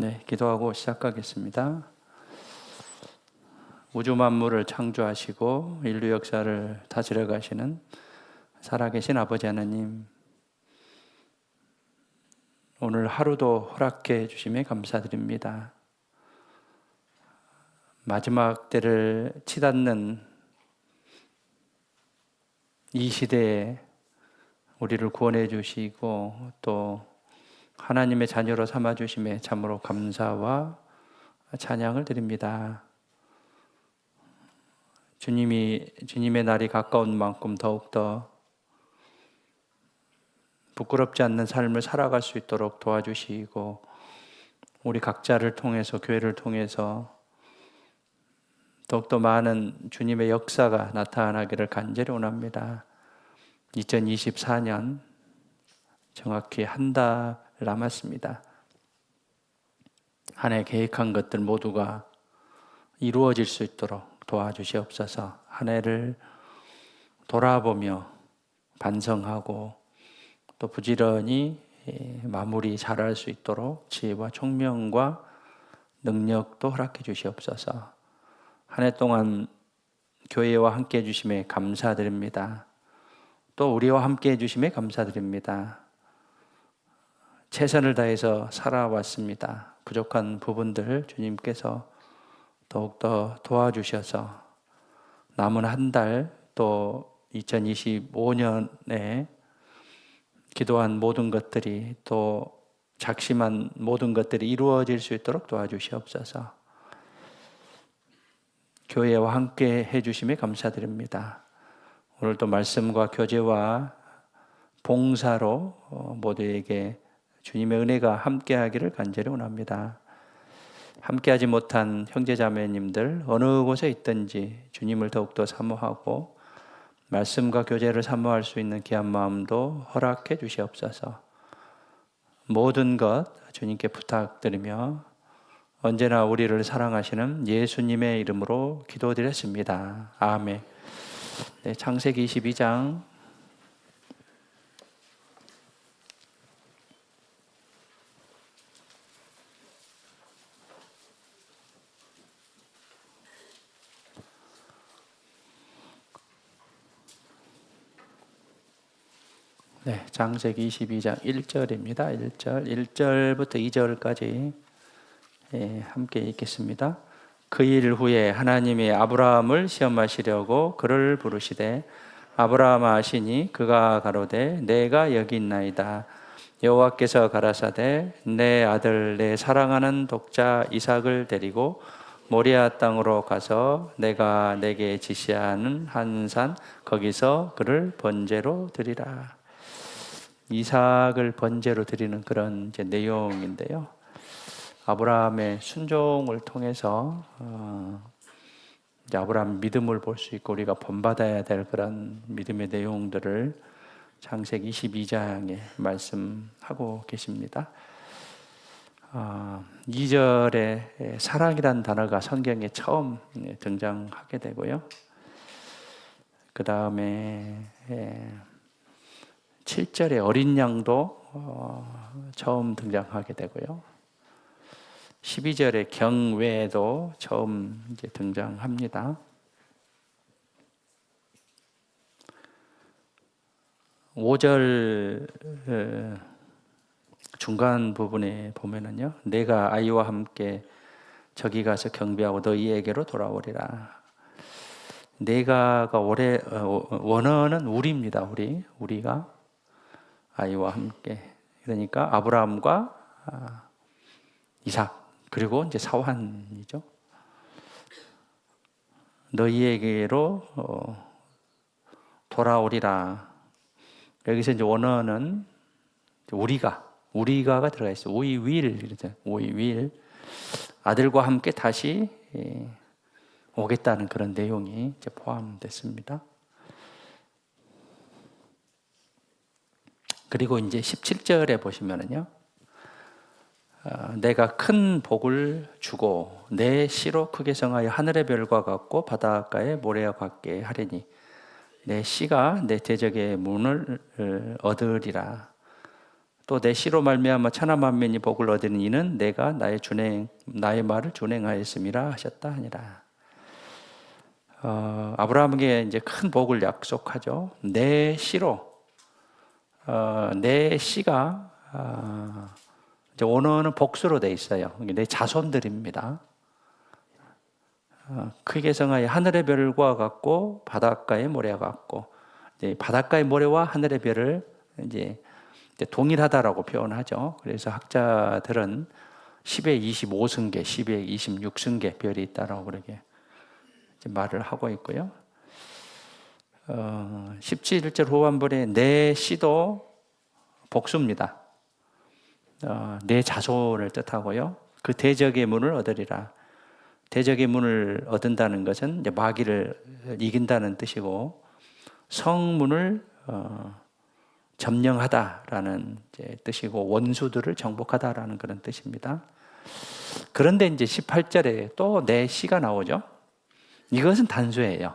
네, 기도하고 시작하겠습니다. 우주 만물을 창조하시고 인류 역사를 다스려 가시는 살아계신 아버지 하나님, 오늘 하루도 허락해 주심에 감사드립니다. 마지막 때를 치닫는 이 시대에 우리를 구원해 주시고 또 하나님의 자녀로 삼아 주심에 참으로 감사와 찬양을 드립니다. 주님의 날이 가까운 만큼 더욱더 부끄럽지 않는 삶을 살아갈 수 있도록 도와주시고 우리 각자를 통해서, 교회를 통해서 더욱더 많은 주님의 역사가 나타나기를 간절히 원합니다. 2024년 정확히 한 달 남았습니다. 한 해 계획한 것들 모두가 이루어질 수 있도록 도와주시옵소서. 한 해를 돌아보며 반성하고 또 부지런히 마무리 잘할 수 있도록 지혜와 총명과 능력도 허락해 주시옵소서. 한 해 동안 교회와 함께 해주심에 감사드립니다. 또 우리와 함께 해주심에 감사드립니다. 최선을 다해서 살아왔습니다. 부족한 부분들 주님께서 더욱더 도와주셔서 남은 한 달 또 2025년에 기도한 모든 것들이 또 작심한 모든 것들이 이루어질 수 있도록 도와주시옵소서. 교회와 함께 해주심에 감사드립니다. 오늘도 말씀과 교제와 봉사로 모두에게 주님의 은혜가 함께하기를 간절히 원합니다. 함께하지 못한 형제자매님들 어느 곳에 있든지 주님을 더욱더 사모하고 말씀과 교제를 사모할 수 있는 귀한 마음도 허락해 주시옵소서. 모든 것 주님께 부탁드리며 언제나 우리를 사랑하시는 예수님의 이름으로 기도드렸습니다. 아멘. 네, 창세기 22장 네, 창세기 22장 1절입니다. 1절부터 2절까지 함께 읽겠습니다. 그 일 후에 하나님이 아브라함을 시험하시려고 그를 부르시되 아브라함아 하시니 그가 가로되 내가 여기 있나이다. 여호와께서 가라사대 내 아들 내 사랑하는 독자 이삭을 데리고 모리아 땅으로 가서 내가 내게 지시하는 한 산 거기서 그를 번제로 드리라. 이삭을 번제로 드리는 그런 이제 내용인데요. 아브라함의 순종을 통해서 이제 아브라함 믿음을 볼 수 있고 우리가 본받아야 될 그런 믿음의 내용들을 창세기 22장에 말씀하고 계십니다. 2절에 사랑이란 단어가 성경에 처음 등장하게 되고요. 그 다음에 7절에 어린 양도 처음 등장하게 되고요. 12절에 경외도 처음 이제 등장합니다. 5절 중간 부분에 보면은요, 내가 아이와 함께 저기 가서 경배하고 너희에게로 돌아오리라. 내가가 원어는 우리입니다. 우리가 아이와 함께. 그러니까 아브라함과 이삭 그리고 이제 사환이죠. 너희에게로 돌아오리라. 여기서 이제 원어는 우리가가 들어가 있어요. We will 아들과 함께 다시 오겠다는 그런 내용이 이제 포함됐습니다. 그리고 이제 17절에 보시면은요, 내가 큰 복을 주고 내 씨로 크게 성하여 하늘의 별과 같고 바닷가의 모래와 같게 하리니 내 씨가 내 대적의 문을 얻으리라. 또 내 씨로 말미암아 천하 만민이 복을 얻으니 이는 내가 나의 말을 준행하였음이라 하셨다 하니라. 아브라함에게 이제 큰 복을 약속하죠. 내 씨로, 내 씨가 이제 원어는 복수로 돼 있어요. 내 자손들입니다. 크게 성하여 하늘의 별과 같고 바닷가의 모래와 같고, 이제 바닷가의 모래와 하늘의 별을 이제 동일하다라고 표현하죠. 그래서 학자들은 10에 25승계, 10에 26승계 별이 있다라고 그렇게 말을 하고 있고요. 17절 후반부에 내 씨도 복수입니다. 내 자손을 뜻하고요. 그 대적의 문을 얻으리라. 대적의 문을 얻는다는 것은 이제 마귀를 이긴다는 뜻이고, 성문을 점령하다라는 이제 뜻이고, 원수들을 정복하다라는 그런 뜻입니다. 그런데 이제 18절에 또 내 씨가 나오죠. 이것은 단수예요.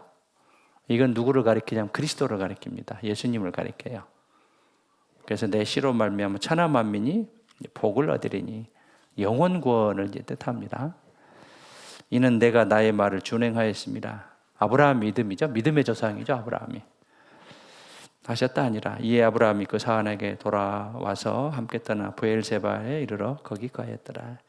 이건 누구를 가리키냐면 그리스도를 가리킵니다. 예수님을 가리켜요. 그래서 내 씨로 말미암아 천하 만민이 복을 얻으리니, 영혼 구원을 이제 뜻합니다. 이는 내가 나의 말을 준행하였습니다. 아브라함 믿음이죠. 믿음의 조상이죠. 아브라함이 하셨다 아니라, 이에 아브라함이 그 사안에게 돌아와서 함께 떠나 브엘세바에 이르러 거기 거하였더라.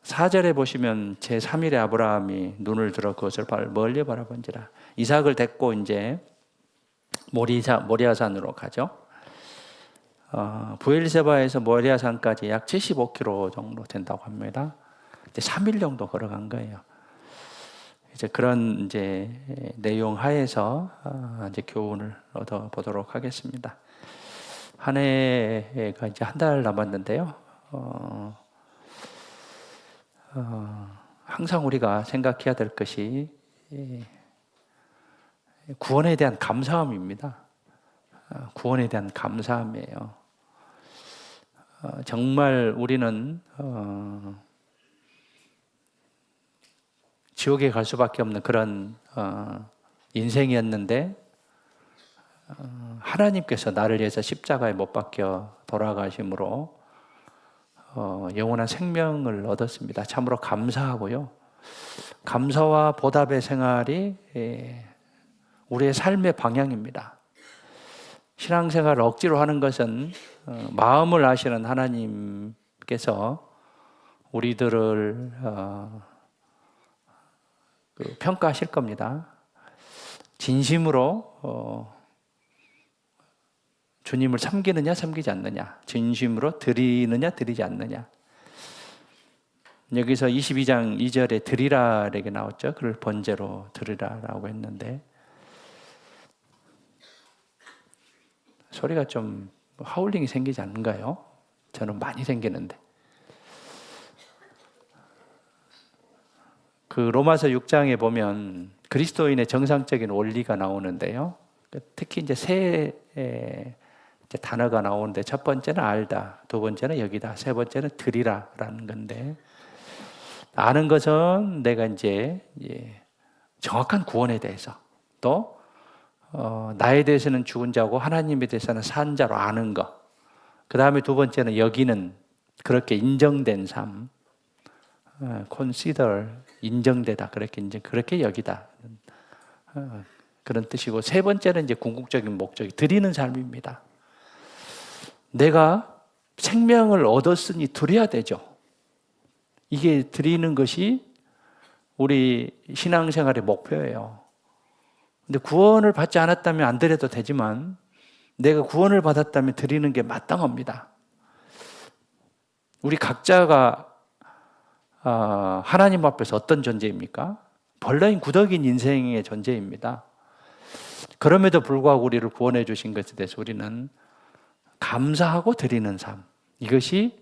4절에 보시면 제3일에 아브라함이 눈을 들어 그것을 멀리 바라본지라. 이삭을 데리고 이제 모리아산으로 가죠. 브엘세바에서 모리아산까지 약 75km 정도 된다고 합니다. 이제 3일 정도 걸어간 거예요. 이제 그런 이제 내용 하에서 이제 교훈을 얻어 보도록 하겠습니다. 한 해가 이제 한 달 남았는데요. 항상 우리가 생각해야 될 것이 구원에 대한 감사함입니다. 구원에 대한 감사함이에요. 정말 우리는 지옥에 갈 수밖에 없는 그런 인생이었는데, 하나님께서 나를 위해서 십자가에 못 박혀 돌아가심으로 영원한 생명을 얻었습니다. 참으로 감사하고요. 감사와 보답의 생활이 우리의 삶의 방향입니다. 신앙생활을 억지로 하는 것은 마음을 아시는 하나님께서 우리들을 평가하실 겁니다. 진심으로 주님을 섬기느냐 섬기지 않느냐, 진심으로 드리느냐 드리지 않느냐. 여기서 22장 2절에 드리라 이렇게 나왔죠. 그를 번제로 드리라라고 했는데, 소리가 좀 하울링이 생기지 않는가요? 저는 많이 생기는데. 그 로마서 6장에 보면 그리스도인의 정상적인 원리가 나오는데요. 특히 이제 세 단어가 나오는데, 첫 번째는 알다, 두 번째는 여기다, 세 번째는 드리라라는 건데, 아는 것은 내가 이제 정확한 구원에 대해서, 또 나에 대해서는 죽은 자고 하나님에 대해서는 산 자로 아는 것. 그 다음에 두 번째는 여기는 그렇게 인정된 삶, consider, 인정되다, 그렇게 여기다, 그런 뜻이고, 세 번째는 이제 궁극적인 목적이 드리는 삶입니다. 내가 생명을 얻었으니 드려야 되죠. 이게 드리는 것이 우리 신앙생활의 목표예요. 근데 구원을 받지 않았다면 안 드려도 되지만, 내가 구원을 받았다면 드리는 게 마땅합니다. 우리 각자가 하나님 앞에서 어떤 존재입니까? 벌레인 구덕인 인생의 존재입니다. 그럼에도 불구하고 우리를 구원해 주신 것에 대해서 우리는 감사하고 드리는 삶, 이것이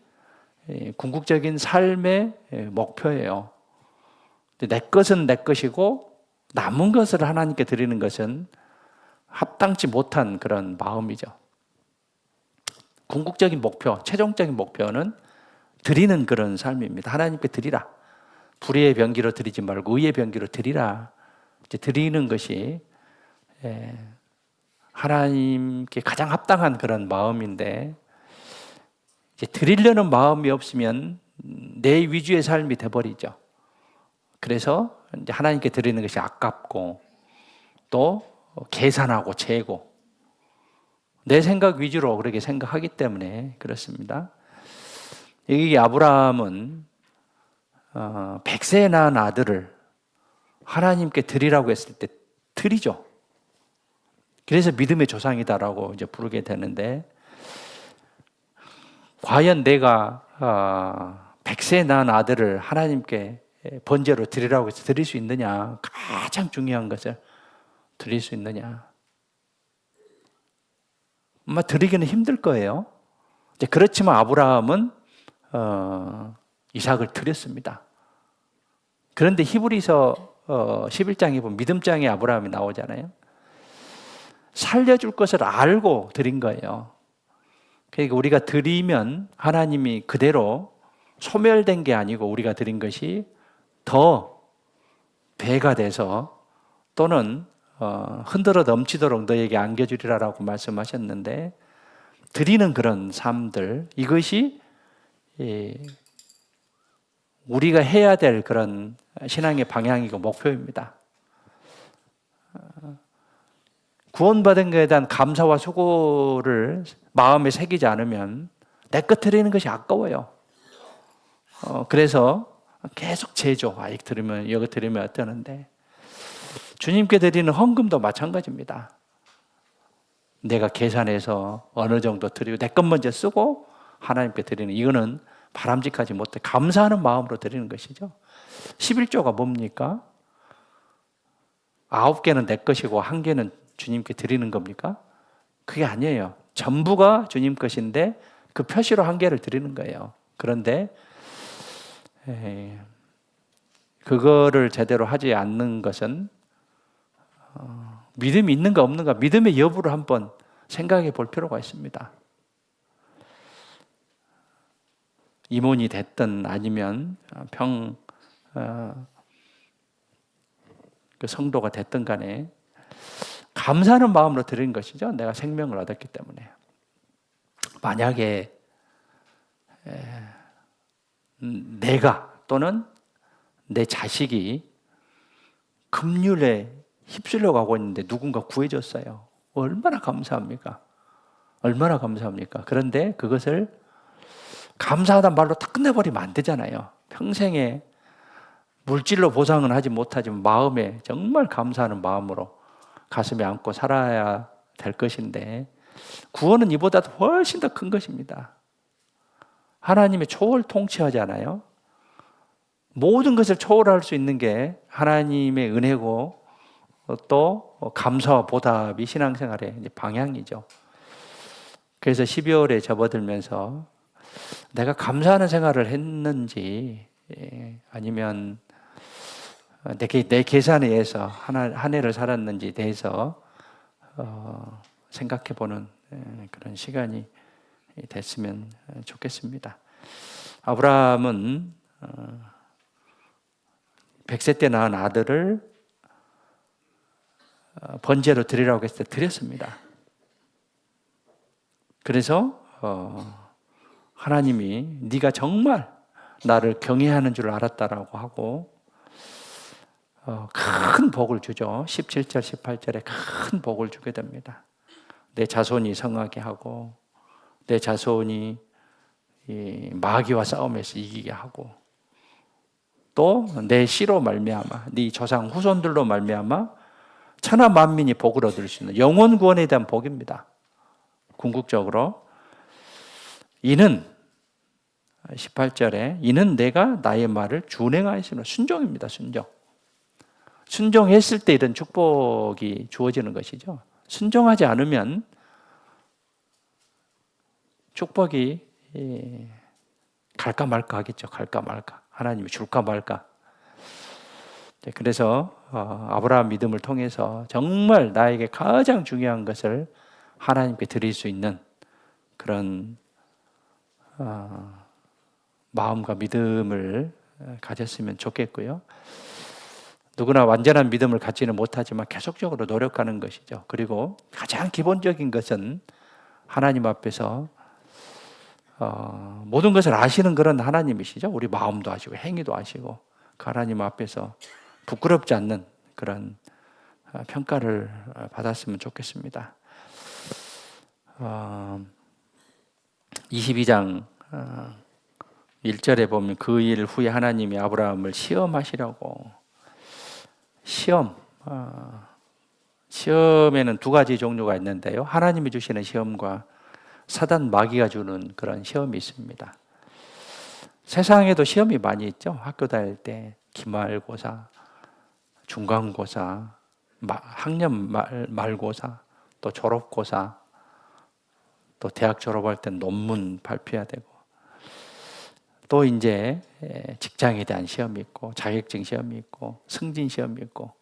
궁극적인 삶의 목표예요. 내 것은 내 것이고 남은 것을 하나님께 드리는 것은 합당치 못한 그런 마음이죠. 궁극적인 목표, 최종적인 목표는 드리는 그런 삶입니다. 하나님께 드리라. 불의의 병기로 드리지 말고 의의 병기로 드리라. 이제 드리는 것이 하나님께 가장 합당한 그런 마음인데, 이제 드리려는 마음이 없으면 내 위주의 삶이 돼버리죠. 그래서 이제 하나님께 드리는 것이 아깝고 또 계산하고 재고 내 생각 위주로 그렇게 생각하기 때문에 그렇습니다. 여기 아브라함은 100세에 낳은 아들을 하나님께 드리라고 했을 때 드리죠. 그래서 믿음의 조상이다라고 이제 부르게 되는데, 과연 내가 100세에 낳은 아들을 하나님께 번제로 드리라고 해서 드릴 수 있느냐? 가장 중요한 것을 드릴 수 있느냐? 아마 드리기는 힘들 거예요. 그렇지만 아브라함은 이삭을 드렸습니다. 그런데 히브리서 11장에 보면 믿음장에 아브라함이 나오잖아요. 살려줄 것을 알고 드린 거예요. 그러니까 우리가 드리면 하나님이 그대로 소멸된 게 아니고 우리가 드린 것이 더 배가 돼서 또는 흔들어 넘치도록 너에게 안겨주리라라고 말씀하셨는데, 드리는 그런 삶들, 이것이 우리가 해야 될 그런 신앙의 방향이고 목표입니다. 구원받은 것에 대한 감사와 수고를 마음에 새기지 않으면 내 것 드리는 것이 아까워요. 그래서 계속 재죠. 이거 드리면, 이거 드리면 어떠는데. 주님께 드리는 헌금도 마찬가지입니다. 내가 계산해서 어느 정도 드리고 내 것 먼저 쓰고 하나님께 드리는, 이거는 바람직하지 못해. 감사하는 마음으로 드리는 것이죠. 11조가 뭡니까? 9개는 내 것이고 1개는 주님께 드리는 겁니까? 그게 아니에요. 전부가 주님 것인데 그 표시로 1개를 드리는 거예요. 그런데 그거를 제대로 하지 않는 것은 믿음이 있는가 없는가, 믿음의 여부를 한번 생각해 볼 필요가 있습니다. 임원이 됐든 아니면 그 성도가 됐든 간에 감사하는 마음으로 드리는 것이죠. 내가 생명을 얻었기 때문에. 만약에 내가 또는 내 자식이 급률에 휩쓸려 가고 있는데 누군가 구해줬어요. 얼마나 감사합니까? 얼마나 감사합니까? 그런데 그것을 감사하단 말로 다 끝내버리면 안 되잖아요. 평생에 물질로 보상은 하지 못하지만 마음에 정말 감사하는 마음으로 가슴에 안고 살아야 될 것인데, 구원은 이보다도 훨씬 더 큰 것입니다. 하나님의 초월 통치하잖아요. 모든 것을 초월할 수 있는 게 하나님의 은혜고 또 감사와 보답이 신앙생활의 방향이죠. 그래서 12월에 접어들면서 내가 감사하는 생활을 했는지 아니면 내 계산에 의해서 한 해를 살았는지에 대해서 생각해보는 그런 시간이 됐으면 좋겠습니다. 아브라함은 100세 때 낳은 아들을 번제로 드리라고 했을 때 드렸습니다. 그래서 하나님이 네가 정말 나를 경외하는 줄 알았다라고 하고 큰 복을 주죠. 17절 18절에 큰 복을 주게 됩니다. 내 자손이 성하게 하고 내 자손이 이 마귀와 싸움에서 이기게 하고 또 내 씨로 말미암아 네 조상 후손들로 말미암아 천하 만민이 복을 얻을 수 있는 영원 구원에 대한 복입니다. 궁극적으로 이는 18절에 이는 내가 나의 말을 준행하였으므로, 순종입니다. 순종했을 때 이런 축복이 주어지는 것이죠. 순종하지 않으면 축복이 갈까 말까 하겠죠. 갈까 말까. 하나님이 줄까 말까. 그래서 아브라함 믿음을 통해서 정말 나에게 가장 중요한 것을 하나님께 드릴 수 있는 그런 마음과 믿음을 가졌으면 좋겠고요. 누구나 완전한 믿음을 갖지는 못하지만 계속적으로 노력하는 것이죠. 그리고 가장 기본적인 것은 하나님 앞에서 모든 것을 아시는 그런 하나님이시죠. 우리 마음도 아시고 행위도 아시고 그 하나님 앞에서 부끄럽지 않는 그런 평가를 받았으면 좋겠습니다. 22장 1절에 보면 그 일 후에 하나님이 아브라함을 시험하시려고 시험에는 두 가지 종류가 있는데요. 하나님이 주시는 시험과 사단 마귀가 주는 그런 시험이 있습니다. 세상에도 시험이 많이 있죠. 학교 다닐 때 기말고사, 중간고사, 학년 말고사, 또 졸업고사, 또 대학 졸업할 때 논문 발표해야 되고, 또 이제 직장에 대한 시험이 있고, 자격증 시험이 있고, 승진 시험이 있고,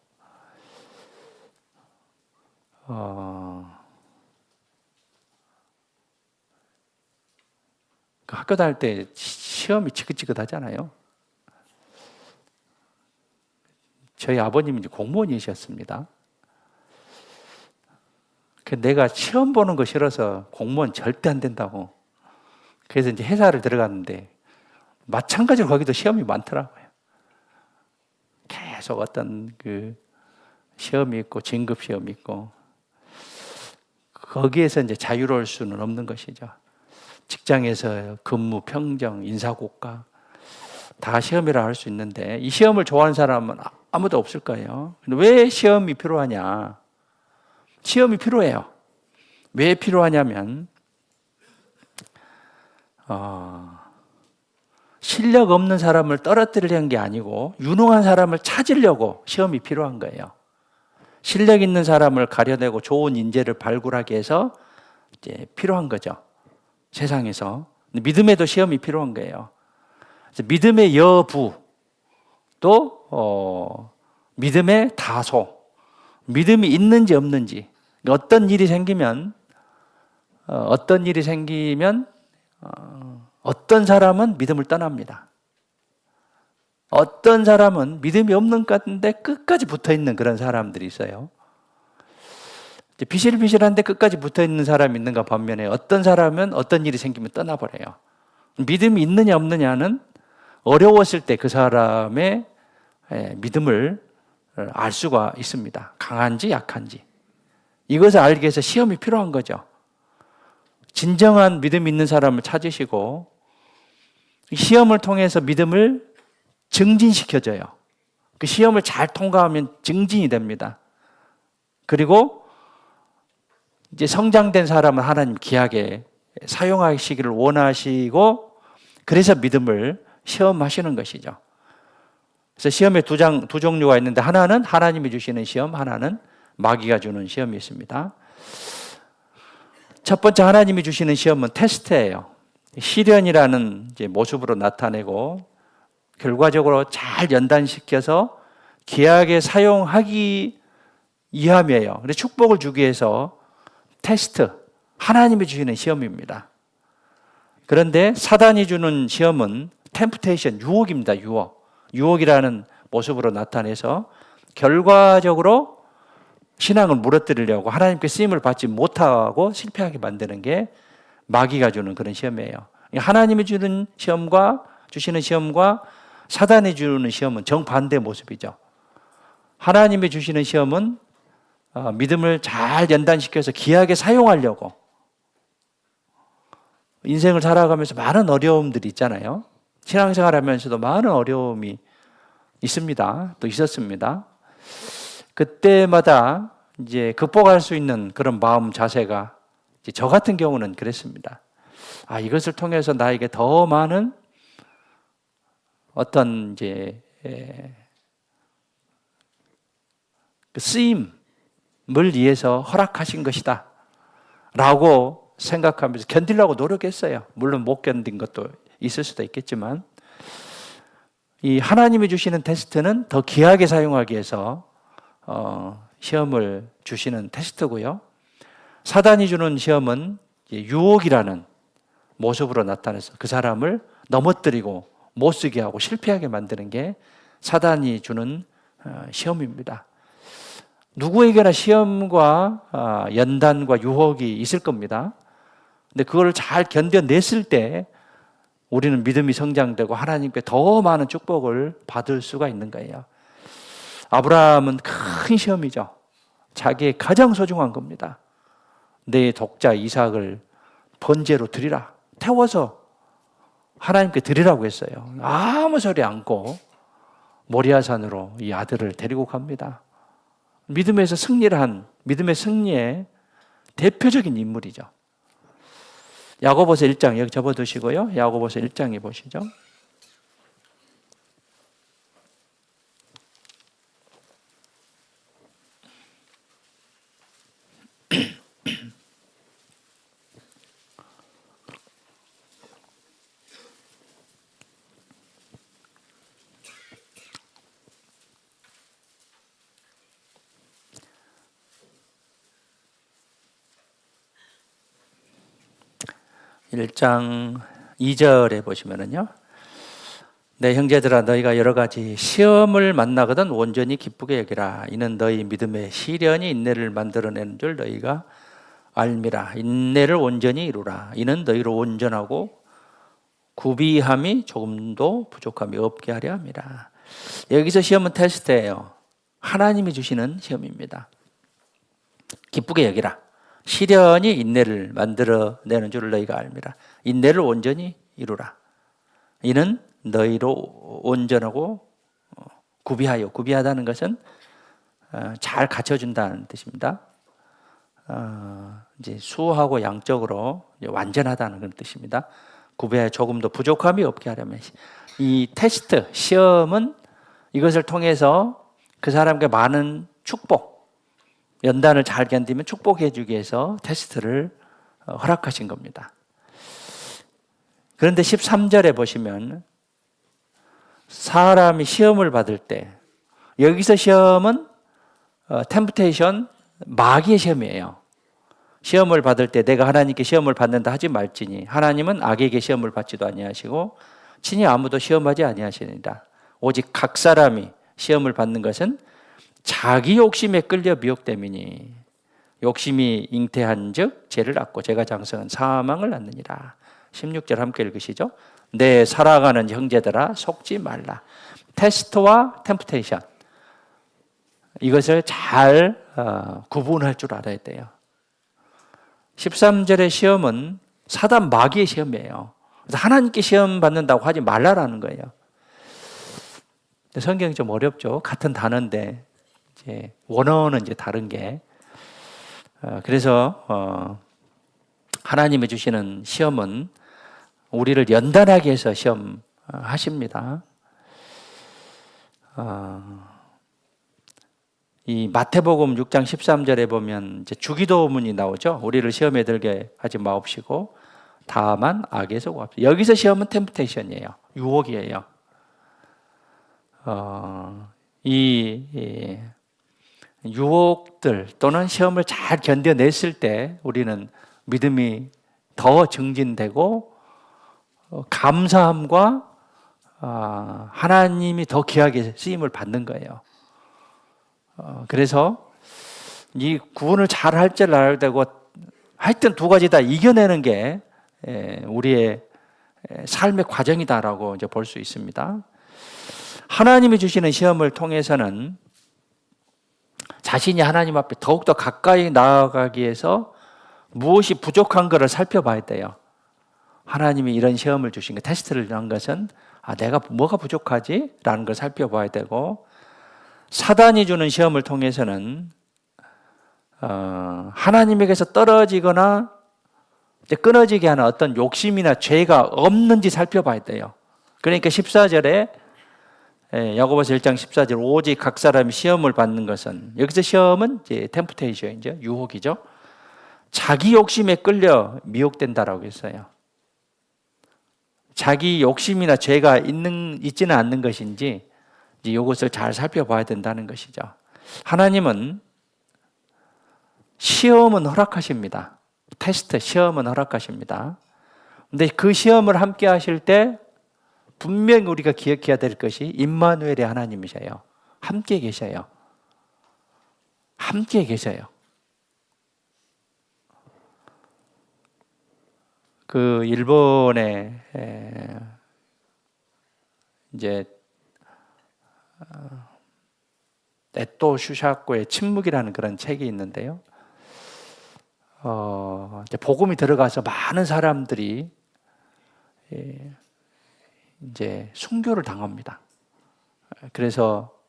그 학교 다닐 때 시험이 지긋지긋하잖아요. 저희 아버님이 이제 공무원이셨습니다. 내가 시험 보는 거 싫어서 공무원 절대 안 된다고. 그래서 이제 회사를 들어갔는데 마찬가지로 거기도 시험이 많더라고요. 계속 어떤 그 시험이 있고 진급 시험이 있고 거기에서 이제 자유로울 수는 없는 것이죠. 직장에서 근무 평정, 인사고과 다 시험이라 할 수 있는데 이 시험을 좋아하는 사람은 아무도 없을 거예요. 근데 왜 시험이 필요하냐? 시험이 필요해요. 왜 필요하냐면 실력 없는 사람을 떨어뜨리려는 게 아니고 유능한 사람을 찾으려고 시험이 필요한 거예요. 실력 있는 사람을 가려내고 좋은 인재를 발굴하기 위해서 이제 필요한 거죠. 세상에서. 믿음에도 시험이 필요한 거예요. 믿음의 여부, 또 믿음의 다소, 믿음이 있는지 없는지, 어떤 일이 생기면 어떤 사람은 믿음을 떠납니다. 어떤 사람은 믿음이 없는 것 같은데 끝까지 붙어있는 그런 사람들이 있어요. 비실비실한데 끝까지 붙어있는 사람이 있는가 반면에 어떤 사람은 어떤 일이 생기면 떠나버려요. 믿음이 있느냐 없느냐는 어려웠을 때 그 사람의 믿음을 알 수가 있습니다. 강한지 약한지. 이것을 알기 위해서 시험이 필요한 거죠. 진정한 믿음 있는 사람을 찾으시고 시험을 통해서 믿음을 증진시켜줘요. 그 시험을 잘 통과하면 증진이 됩니다. 그리고 이제 성장된 사람은 하나님 귀하게 사용하시기를 원하시고 그래서 믿음을 시험하시는 것이죠. 그래서 시험에 두 종류가 있는데 하나는 하나님이 주시는 시험, 하나는 마귀가 주는 시험이 있습니다. 첫 번째 하나님이 주시는 시험은 테스트예요. 시련이라는 이제 모습으로 나타내고 결과적으로 잘 연단시켜서 귀하게 사용하기 위함이에요. 그래서 축복을 주기 위해서 테스트, 하나님이 주시는 시험입니다. 그런데 사단이 주는 시험은 템프테이션, 유혹입니다. 유혹이라는 모습으로 나타내서 결과적으로 신앙을 무너뜨리려고 하나님께 쓰임을 받지 못하고 실패하게 만드는 게 마귀가 주는 그런 시험이에요. 하나님이 주시는 시험과 사단이 주는 시험은 정반대 모습이죠. 하나님이 주시는 시험은 믿음을 잘 연단시켜서 귀하게 사용하려고 인생을 살아가면서 많은 어려움들이 있잖아요. 신앙생활 하면서도 많은 어려움이 있습니다. 또 있었습니다. 그때마다 이제 극복할 수 있는 그런 마음 자세가 이제 저 같은 경우는 그랬습니다. 이것을 통해서 나에게 더 많은 어떤 이제 그 쓰임을 위해서 허락하신 것이다 라고 생각하면서 견디려고 노력했어요. 물론 못 견딘 것도 있을 수도 있겠지만 이 하나님이 주시는 테스트는 더 귀하게 사용하기 위해서 시험을 주시는 테스트고요. 사단이 주는 시험은 유혹이라는 모습으로 나타내서 그 사람을 넘어뜨리고 못쓰게 하고 실패하게 만드는 게 사단이 주는 시험입니다. 누구에게나 시험과 연단과 유혹이 있을 겁니다. 근데 그걸 잘 견뎌냈을 때 우리는 믿음이 성장되고 하나님께 더 많은 축복을 받을 수가 있는 거예요. 아브라함은 큰 시험이죠. 자기의 가장 소중한 겁니다. 내 독자 이삭을 번제로 드리라. 태워서 하나님께 드리라고 했어요. 아무 소리 않고 모리아산으로 이 아들을 데리고 갑니다. 믿음에서 승리를 한, 믿음의 승리의 대표적인 인물이죠. 야고보서 1장 여기 접어두시고요. 야고보서 1장에 보시죠. 일장 2절에 보시면은요. 내 형제들아 너희가 여러 가지 시험을 만나거든 온전히 기쁘게 여기라. 이는 너희 믿음의 시련이 인내를 만들어내는 줄 너희가 알미라. 인내를 온전히 이루라. 이는 너희로 온전하고 구비함이 조금도 부족함이 없게 하려 함이라. 여기서 시험은 테스트예요. 하나님이 주시는 시험입니다. 기쁘게 여기라. 시련이 인내를 만들어내는 줄 너희가 알미라. 인내를 온전히 이루라. 이는 너희로 온전하고 구비하여, 구비하다는 것은 잘 갖춰준다는 뜻입니다. 이제 수하고 양적으로 완전하다는 그런 뜻입니다. 구비하여 조금도 부족함이 없게 하려면 이 테스트, 시험은 이것을 통해서 그 사람에게 많은 축복, 연단을 잘 견디면 축복해 주기 위해서 테스트를 허락하신 겁니다. 그런데 13절에 보시면 사람이 시험을 받을 때 여기서 시험은 템프테이션, 마귀의 시험이에요. 시험을 받을 때 내가 하나님께 시험을 받는다 하지 말지니 하나님은 악에게 시험을 받지도 아니하시고 친히 아무도 시험하지 아니하시니라. 오직 각 사람이 시험을 받는 것은 자기 욕심에 끌려 미혹됨이니 욕심이 잉태한즉 죄를 낳고 죄가 장성한 사망을 낳느니라. 16절 함께 읽으시죠. 내 살아가는 형제들아 속지 말라. 테스트와 템프테이션, 이것을 잘 구분할 줄 알아야 돼요. 13절의 시험은 사단 마귀의 시험이에요. 그래서 하나님께 시험 받는다고 하지 말라라는 거예요. 성경이 좀 어렵죠. 같은 단어인데 이제 원어는 이제 다른 게. 그래서 하나님이 주시는 시험은 우리를 연단하게 해서 시험하십니다. 이 마태복음 6장 13절에 보면 이제 주기도문이 나오죠. 우리를 시험에 들게 하지 마옵시고 다만 악에서 구합시다. 여기서 시험은 템프테이션이에요. 유혹이에요. 이 유혹들 또는 시험을 잘 견뎌냈을 때 우리는 믿음이 더 증진되고 감사함과 하나님이 더 귀하게 쓰임을 받는 거예요. 그래서 이 구원을 잘 할 줄 알아야 되고 하여튼 두 가지 다 이겨내는 게 우리의 삶의 과정이다라고 이제 볼 수 있습니다. 하나님이 주시는 시험을 통해서는 자신이 하나님 앞에 더욱더 가까이 나아가기 위해서 무엇이 부족한 것을 살펴봐야 돼요. 하나님이 이런 시험을 주신 것, 테스트를 한 것은 내가 뭐가 부족하지? 라는 걸 살펴봐야 되고, 사단이 주는 시험을 통해서는 하나님에게서 떨어지거나 끊어지게 하는 어떤 욕심이나 죄가 없는지 살펴봐야 돼요. 그러니까 14절에 야고보서 1장 14절 오직 각 사람이 시험을 받는 것은, 여기서 시험은 이제 템프테이션이죠. 유혹이죠. 자기 욕심에 끌려 미혹된다라고 했어요. 자기 욕심이나 죄가 있지는 않는 것인지 이것을 잘 살펴봐야 된다는 것이죠. 하나님은 시험은 허락하십니다. 테스트, 시험은 허락하십니다. 그런데 그 시험을 함께 하실 때 분명히 우리가 기억해야 될 것이 임마누엘의 하나님이셔요. 함께 계셔요. 함께 계셔요. 그 일본의 이제 에토 슈샤코의 침묵이라는 그런 책이 있는데요. 이제 복음이 들어가서 많은 사람들이 이제 순교를 당합니다. 그래서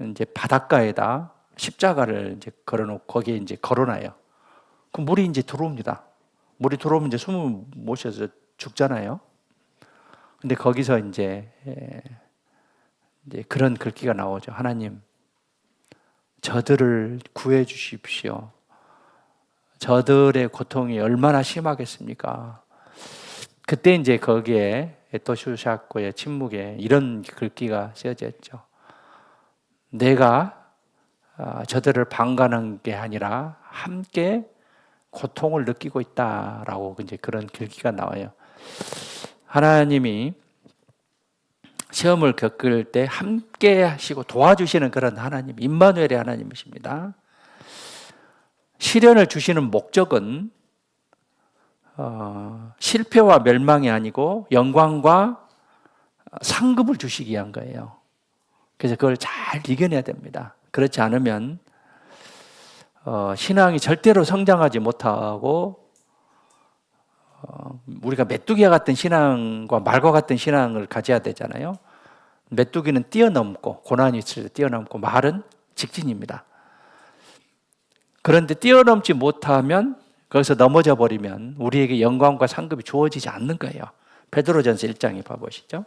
이제 바닷가에다 십자가를 이제 걸어놓고 거기에 이제 걸어놔요. 그 물이 이제 들어옵니다. 물이 들어오면 이제 숨을 못 쉬어서 죽잖아요. 근데 거기서 이제 그런 글귀가 나오죠. 하나님, 저들을 구해 주십시오. 저들의 고통이 얼마나 심하겠습니까? 그때 이제 거기에 에토슈샤코의 침묵에 이런 글귀가 쓰여져 있죠. 내가 저들을 방관한 게 아니라 함께 고통을 느끼고 있다라고 이제 그런 글귀가 나와요. 하나님이 시험을 겪을 때 함께 하시고 도와주시는 그런 하나님, 임마누엘의 하나님이십니다. 시련을 주시는 목적은 실패와 멸망이 아니고 영광과 상급을 주시기 위한 거예요. 그래서 그걸 잘 이겨내야 됩니다. 그렇지 않으면 신앙이 절대로 성장하지 못하고 우리가 메뚜기와 같은 신앙과 말과 같은 신앙을 가져야 되잖아요. 메뚜기는 뛰어넘고 고난이 있을 때 뛰어넘고 말은 직진입니다. 그런데 뛰어넘지 못하면 거기서 넘어져 버리면 우리에게 영광과 상급이 주어지지 않는 거예요. 베드로전서 1장에 봐보시죠.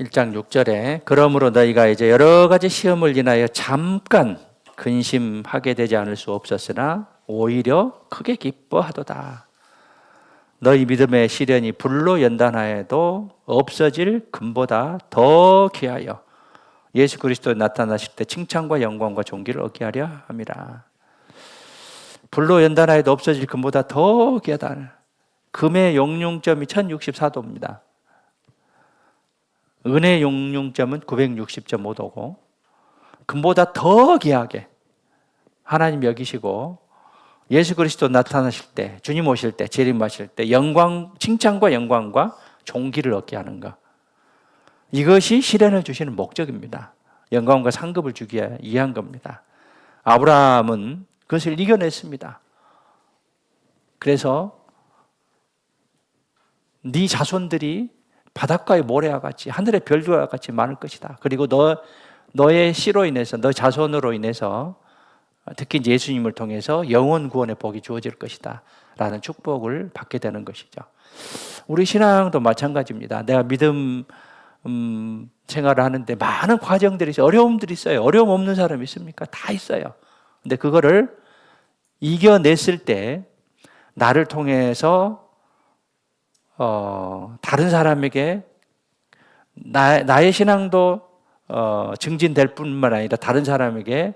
일 장 6절에 그러므로 너희가 이제 여러 가지 시험을 인하여 잠깐 근심하게 되지 않을 수 없었으나 오히려 크게 기뻐하도다. 너희 믿음의 시련이 불로 연단하여도 없어질 금보다 더 귀하여 예수 그리스도 나타나실 때 칭찬과 영광과 존귀를 얻게 하려 함이라. 불로 연단하여도 없어질 금보다 더 귀하다. 금의 용융점이 1064도입니다. 은혜의 용융점은 960.5도고 금보다 더 귀하게 하나님 여기시고 예수 그리스도 나타나실 때, 주님 오실 때, 재림하실 때 영광, 칭찬과 영광과 존귀를 얻게 하는 것. 이것이 시련을 주시는 목적입니다. 영광과 상급을 주기 위한 겁니다. 아브라함은 그것을 이겨냈습니다. 그래서 네 자손들이 바닷가의 모래와 같이 하늘의 별들과 같이 많을 것이다. 그리고 너의 씨로 인해서 너 자손으로 인해서 특히 예수님을 통해서 영원 구원의 복이 주어질 것이다 라는 축복을 받게 되는 것이죠. 우리 신앙도 마찬가지입니다. 내가 믿음 생활을 하는데 많은 과정들이 있어요. 어려움들이 있어요. 어려움 없는 사람 있습니까? 다 있어요. 근데 그거를 이겨냈을 때 나를 통해서 다른 사람에게 나의 신앙도 증진될 뿐만 아니라 다른 사람에게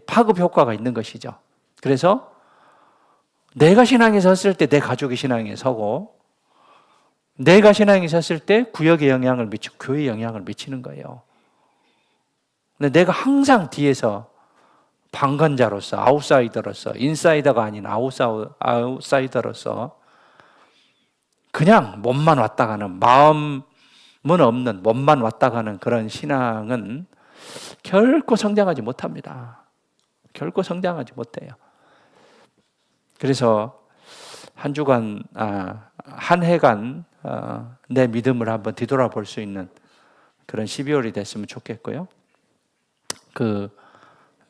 파급 효과가 있는 것이죠. 그래서 내가 신앙에 섰을 때 내 가족이 신앙에 서고 내가 신앙에 섰을 때 구역에 영향을 미치고 교회에 영향을 미치는 거예요. 근데 내가 항상 뒤에서 방관자로서 아웃사이더로서 인사이더가 아닌 아웃사이더로서 그냥 몸만 왔다 가는 마음은 없는 몸만 왔다 가는 그런 신앙은 결코 성장하지 못합니다. 결코 성장하지 못해요. 그래서 한 주간, 한 해간 내 믿음을 한번 뒤돌아볼 수 있는 그런 12월이 됐으면 좋겠고요. 그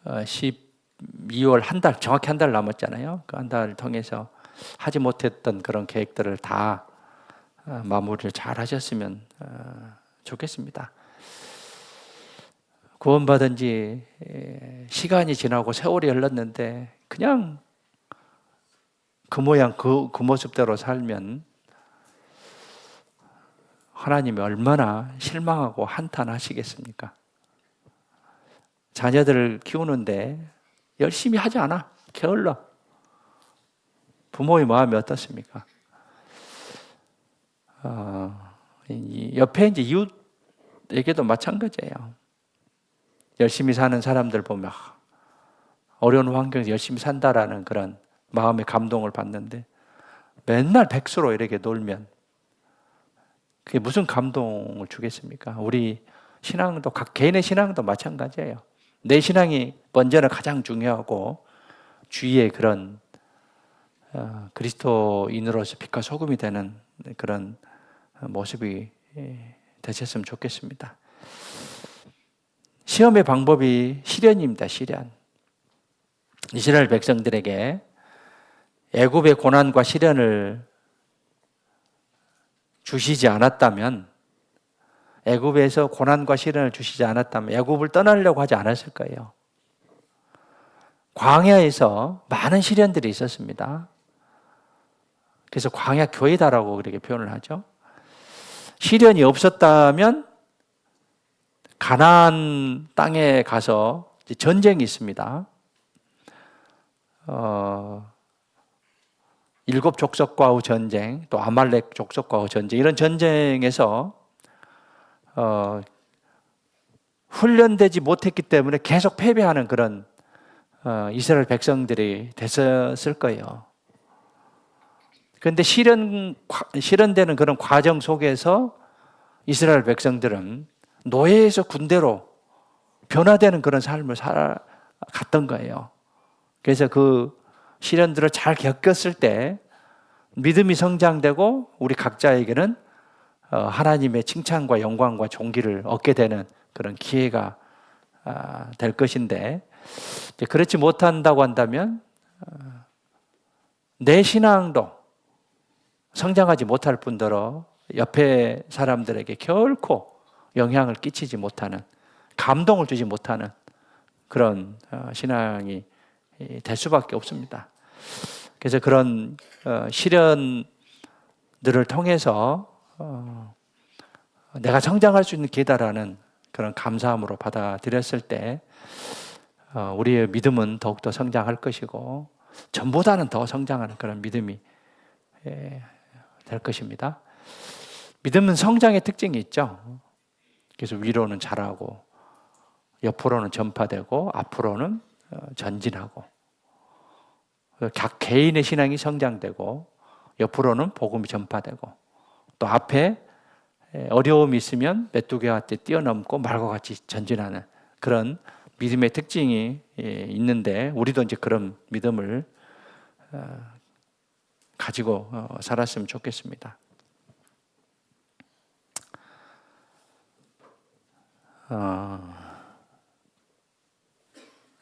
12월 한 달, 정확히 한 달 남았잖아요. 그 한 달을 통해서 하지 못했던 그런 계획들을 다 마무리를 잘 하셨으면 좋겠습니다. 구원받은 지 시간이 지나고 세월이 흘렀는데 그냥 그 모양 그 모습대로 살면 하나님이 얼마나 실망하고 한탄하시겠습니까? 자녀들을 키우는데 열심히 하지 않아. 게을러. 부모의 마음이 어떻습니까? 옆에 이제 이웃에게도 마찬가지예요. 열심히 사는 사람들 보면 어려운 환경에서 열심히 산다라는 그런 마음의 감동을 받는데 맨날 백수로 이렇게 놀면 그게 무슨 감동을 주겠습니까? 우리 신앙도 각 개인의 신앙도 마찬가지예요. 내 신앙이 먼저는 가장 중요하고 주위의 그런 그리스도인으로서 빛과 소금이 되는 그런 모습이 되셨으면 좋겠습니다. 시험의 방법이 시련입니다. 시련. 이스라엘 백성들에게 애굽의 고난과 시련을 주시지 않았다면, 애굽에서 고난과 시련을 주시지 않았다면 애굽을 떠나려고 하지 않았을 거예요. 광야에서 많은 시련들이 있었습니다. 그래서 광야 교회다라고 그렇게 표현을 하죠. 시련이 없었다면 가나안 땅에 가서 전쟁이 있습니다. 7 족속과의 전쟁, 또 아말렉 족속과의 전쟁, 이런 전쟁에서 훈련되지 못했기 때문에 계속 패배하는 그런 이스라엘 백성들이 됐었을 거예요. 그런데 실현되는 그런 과정 속에서 이스라엘 백성들은 노예에서 군대로 변화되는 그런 삶을 살아갔던 거예요. 그래서 그 시련들을 잘 겪었을 때 믿음이 성장되고 우리 각자에게는 하나님의 칭찬과 영광과 존귀를 얻게 되는 그런 기회가 될 것인데, 그렇지 못한다고 한다면 내 신앙도 성장하지 못할 뿐더러 옆에 사람들에게 결코 영향을 끼치지 못하는, 감동을 주지 못하는 그런 신앙이 될 수밖에 없습니다. 그래서 그런 시련들을 통해서 내가 성장할 수 있는 기회다라는 그런 감사함으로 받아들였을 때 우리의 믿음은 더욱더 성장할 것이고 전보다는 더 성장하는 그런 믿음이 될 것입니다. 믿음은 성장의 특징이 있죠. 그래서 위로는 자라고 옆으로는 전파되고 앞으로는 전진하고, 각 개인의 신앙이 성장되고 옆으로는 복음이 전파되고, 또 앞에 어려움이 있으면 메뚜기와 같이 뛰어넘고 말과 같이 전진하는 그런 믿음의 특징이 있는데, 우리도 이제 그런 믿음을 가지고 살았으면 좋겠습니다.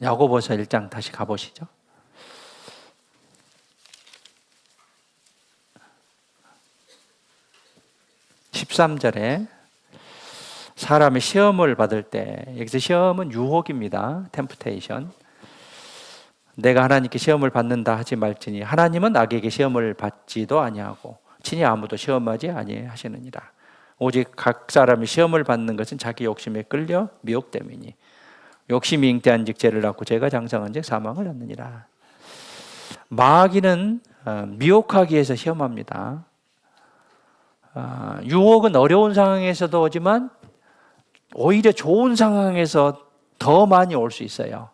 야고보서 1장 다시 가보시죠. 13절에 사람이 시험을 받을 때, 여기서 시험은 유혹입니다. 템프테이션. 내가 하나님께 시험을 받는다 하지 말지니 하나님은 악에게 시험을 받지도 아니하고 친히 아무도 시험하지 아니하시느니라. 오직 각 사람이 시험을 받는 것은 자기 욕심에 끌려 미혹됨이니 욕심이 잉태한즉 죄를 낳고 죄가 장성한즉 사망을 낳느니라. 마귀는 미혹하기 위해서 시험합니다. 유혹은 어려운 상황에서도 오지만 오히려 좋은 상황에서 더 많이 올 수 있어요.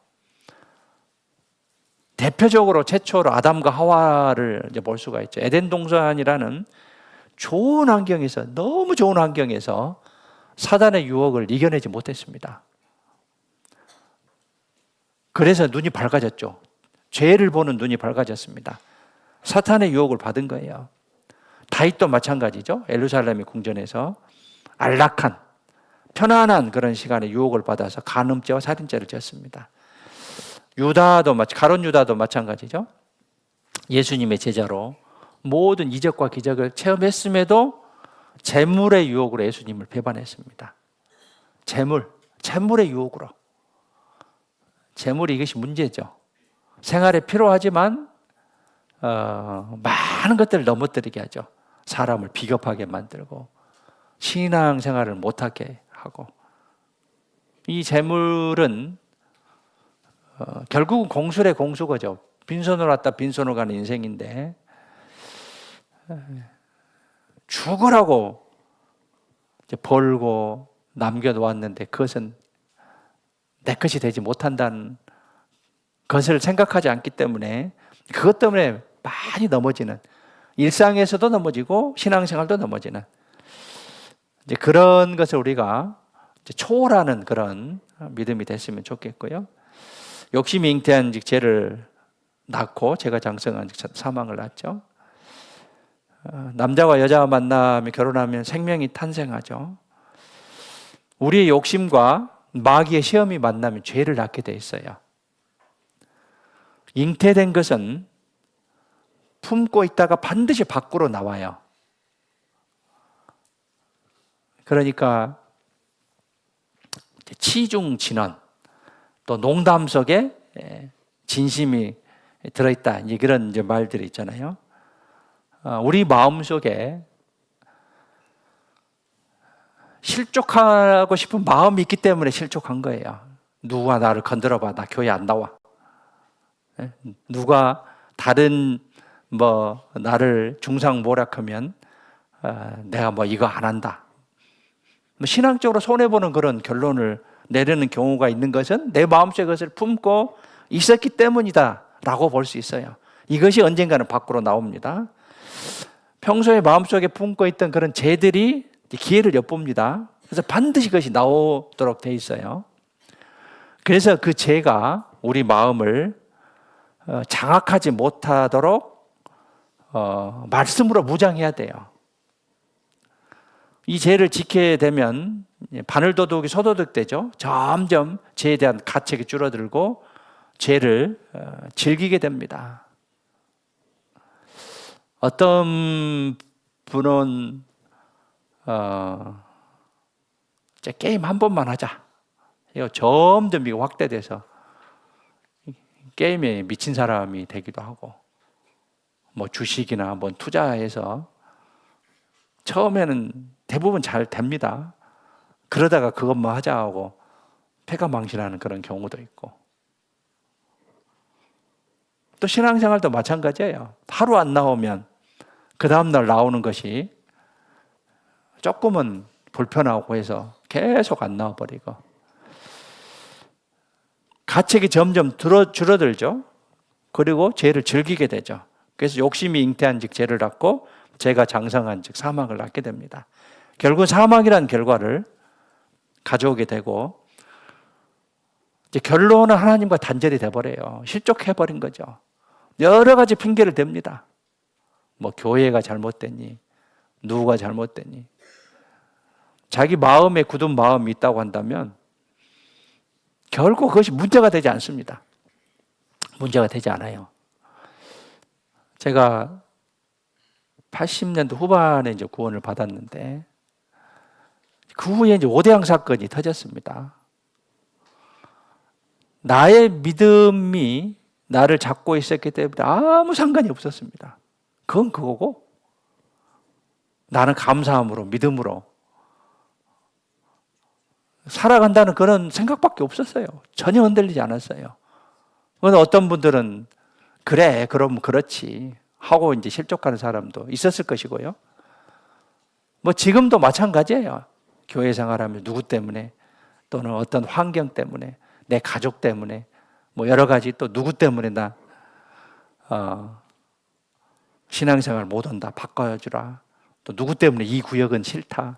대표적으로 최초로 아담과 하와를 이제 볼 수가 있죠. 에덴 동산이라는 좋은 환경에서, 너무 좋은 환경에서 사단의 유혹을 이겨내지 못했습니다. 그래서 눈이 밝아졌죠. 죄를 보는 눈이 밝아졌습니다. 사탄의 유혹을 받은 거예요. 다윗도 마찬가지죠. 예루살렘의 궁전에서 안락한, 편안한 그런 시간에 유혹을 받아서 간음죄와 살인죄를 지었습니다. 가룟 유다도 마찬가지죠. 예수님의 제자로 모든 이적과 기적을 체험했음에도 재물의 유혹으로 예수님을 배반했습니다. 재물의 유혹으로. 재물이, 이것이 문제죠. 생활에 필요하지만 많은 것들을 넘어뜨리게 하죠. 사람을 비겁하게 만들고 신앙생활을 못하게 하고, 이 재물은 결국은 공술의 공수거죠. 빈손으로 왔다 빈손으로 가는 인생인데, 죽으라고 이제 벌고 남겨놓았는데 그것은 내 것이 되지 못한다는 것을 생각하지 않기 때문에 그것 때문에 많이 넘어지는, 일상에서도 넘어지고 신앙생활도 넘어지는 이제 그런 것을 우리가 이제 초월하는 그런 믿음이 됐으면 좋겠고요. 욕심이 잉태한 즉 죄를 낳고 제가 장성한 즉 사망을 낳죠. 남자와 여자와 만나며 결혼하면 생명이 탄생하죠. 우리의 욕심과 마귀의 시험이 만나면 죄를 낳게 돼 있어요. 잉태된 것은 품고 있다가 반드시 밖으로 나와요. 그러니까 치중진언, 또 농담 속에 진심이 들어있다, 그런 이제 말들이 있잖아요. 우리 마음 속에 실족하고 싶은 마음이 있기 때문에 실족한 거예요. 누가 나를 건드려봐, 나 교회 안 나와. 누가 다른 나를 중상모략하면 내가 이거 안 한다. 신앙적으로 손해보는 그런 결론을 내리는 경우가 있는 것은 내 마음속에 그것을 품고 있었기 때문이다 라고 볼 수 있어요. 이것이 언젠가는 밖으로 나옵니다. 평소에 마음속에 품고 있던 그런 죄들이 기회를 엿봅니다. 그래서 반드시 그것이 나오도록 돼 있어요. 그래서 그 죄가 우리 마음을 장악하지 못하도록 말씀으로 무장해야 돼요. 이 죄를 지키게 되면 바늘도둑이 소도둑되죠. 점점 죄에 대한 가책이 줄어들고 죄를 즐기게 됩니다. 어떤 분은 게임 한 번만 하자. 이거 점점 이거 확대돼서 게임에 미친 사람이 되기도 하고, 주식이나 투자해서 처음에는 대부분 잘 됩니다. 그러다가 그것만 하자 하고 패가망신하는 그런 경우도 있고, 또 신앙생활도 마찬가지예요. 하루 안 나오면 그 다음날 나오는 것이 조금은 불편하고 해서 계속 안 나와버리고, 가책이 점점 줄어들죠. 그리고 죄를 즐기게 되죠. 그래서 욕심이 잉태한 즉 죄를 낳고 죄가 장성한 즉 사망을 낳게 됩니다. 결국 사망이라는 결과를 가져오게 되고, 이제 결론은 하나님과 단절이 돼버려요. 실족해버린 거죠. 여러 가지 핑계를 댑니다. 교회가 잘못됐니? 누가 잘못됐니? 자기 마음에 굳은 마음이 있다고 한다면 결코 그것이 문제가 되지 않습니다. 문제가 되지 않아요. 제가 80년대 후반에 이제 구원을 받았는데, 그 후에 이제 오대양 사건이 터졌습니다. 나의 믿음이 나를 잡고 있었기 때문에 아무 상관이 없었습니다. 그건 그거고, 나는 감사함으로, 믿음으로 살아간다는 그런 생각밖에 없었어요. 전혀 흔들리지 않았어요. 그런데 어떤 분들은 그래, 그럼 그렇지 하고 이제 실족하는 사람도 있었을 것이고요. 지금도 마찬가지예요. 교회 생활하면 누구 때문에, 또는 어떤 환경 때문에, 내 가족 때문에, 여러 가지 또 누구 때문에 나 신앙생활 못 한다, 바꿔주라. 또 누구 때문에 이 구역은 싫다.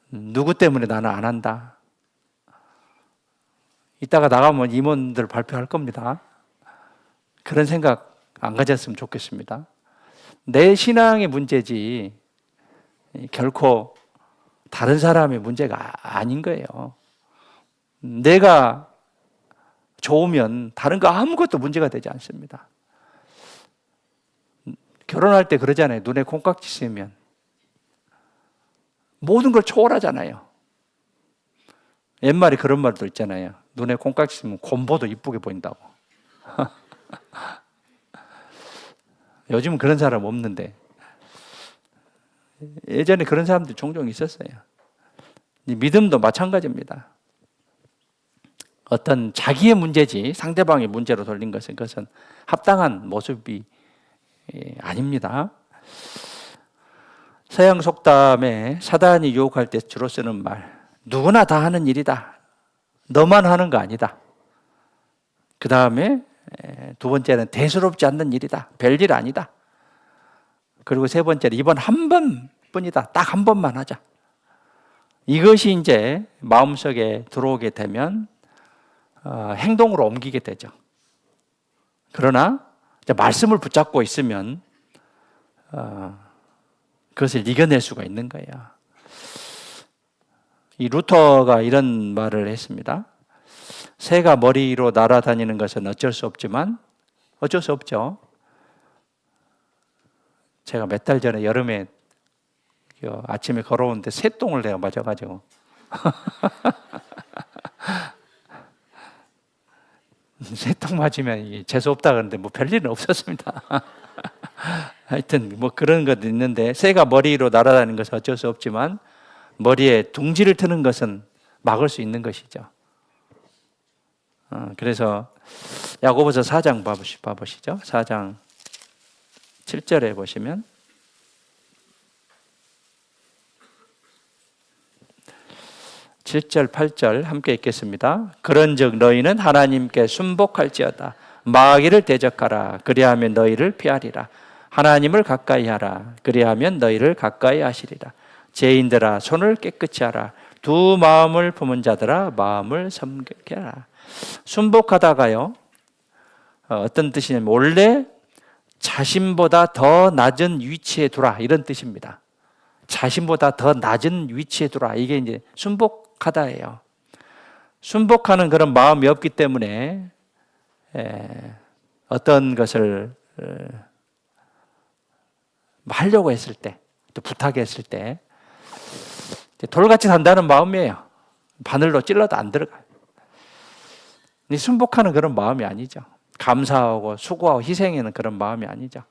누구 때문에 나는 안 한다. 이따가 나가면 임원들 발표할 겁니다. 그런 생각 안 가졌으면 좋겠습니다. 내 신앙의 문제지 결코 다른 사람의 문제가 아닌 거예요. 내가 좋으면 다른 거 아무것도 문제가 되지 않습니다. 결혼할 때 그러잖아요. 눈에 콩깍지 쓰면 모든 걸 초월하잖아요. 옛말에 그런 말도 있잖아요. 눈에 콩깍지 쓰면 곰보도 이쁘게 보인다고. 요즘은 그런 사람 없는데 예전에 그런 사람들 종종 있었어요. 믿음도 마찬가지입니다. 어떤 자기의 문제지 상대방의 문제로 돌린 것은 그것은 합당한 모습이 아닙니다. 서양 속담에 사단이 유혹할 때 주로 쓰는 말, 누구나 다 하는 일이다. 너만 하는 거 아니다. 그 다음에 두 번째는 대수롭지 않는 일이다. 별일 아니다. 그리고 세 번째는 이번 한 번뿐이다. 딱 한 번만 하자. 이것이 이제 마음속에 들어오게 되면 행동으로 옮기게 되죠. 그러나 이제 말씀을 붙잡고 있으면 그것을 이겨낼 수가 있는 거예요. 이 루터가 이런 말을 했습니다. 새가 머리로 날아다니는 것은 어쩔 수 없지만 어쩔 수 없죠. 제가 몇 달 전에 여름에 아침에 걸어오는데 새똥을 내가 맞아가지고 새똥 맞으면 재수없다 그러는데 뭐 별일은 없었습니다. 하여튼 뭐 그런 것도 있는데 새가 머리로 날아다니는 것은 어쩔 수 없지만 머리에 둥지를 트는 것은 막을 수 있는 것이죠. 그래서 야고보서 4장 봐보시죠. 4장 7절에 보시면 7절, 8절 함께 읽겠습니다. 그런즉 너희는 하나님께 순복할지어다. 마귀를 대적하라. 그리하면 너희를 피하리라. 하나님을 가까이 하라. 그리하면 너희를 가까이 하시리라. 죄인들아 손을 깨끗이 하라. 두 마음을 품은 자들아 마음을 섬기게 하라. 순복하다가요, 어떤 뜻이냐면 원래 자신보다 더 낮은 위치에 두라 이런 뜻입니다. 자신보다 더 낮은 위치에 두라. 이게 이제 순복하다예요. 순복하는 그런 마음이 없기 때문에 어떤 것을 하려고 했을 때, 또 부탁했을 때 돌같이 산다는 마음이에요. 바늘로 찔러도 안 들어가요. 순복하는 그런 마음이 아니죠. 감사하고 수고하고 희생하는 그런 마음이 아니죠.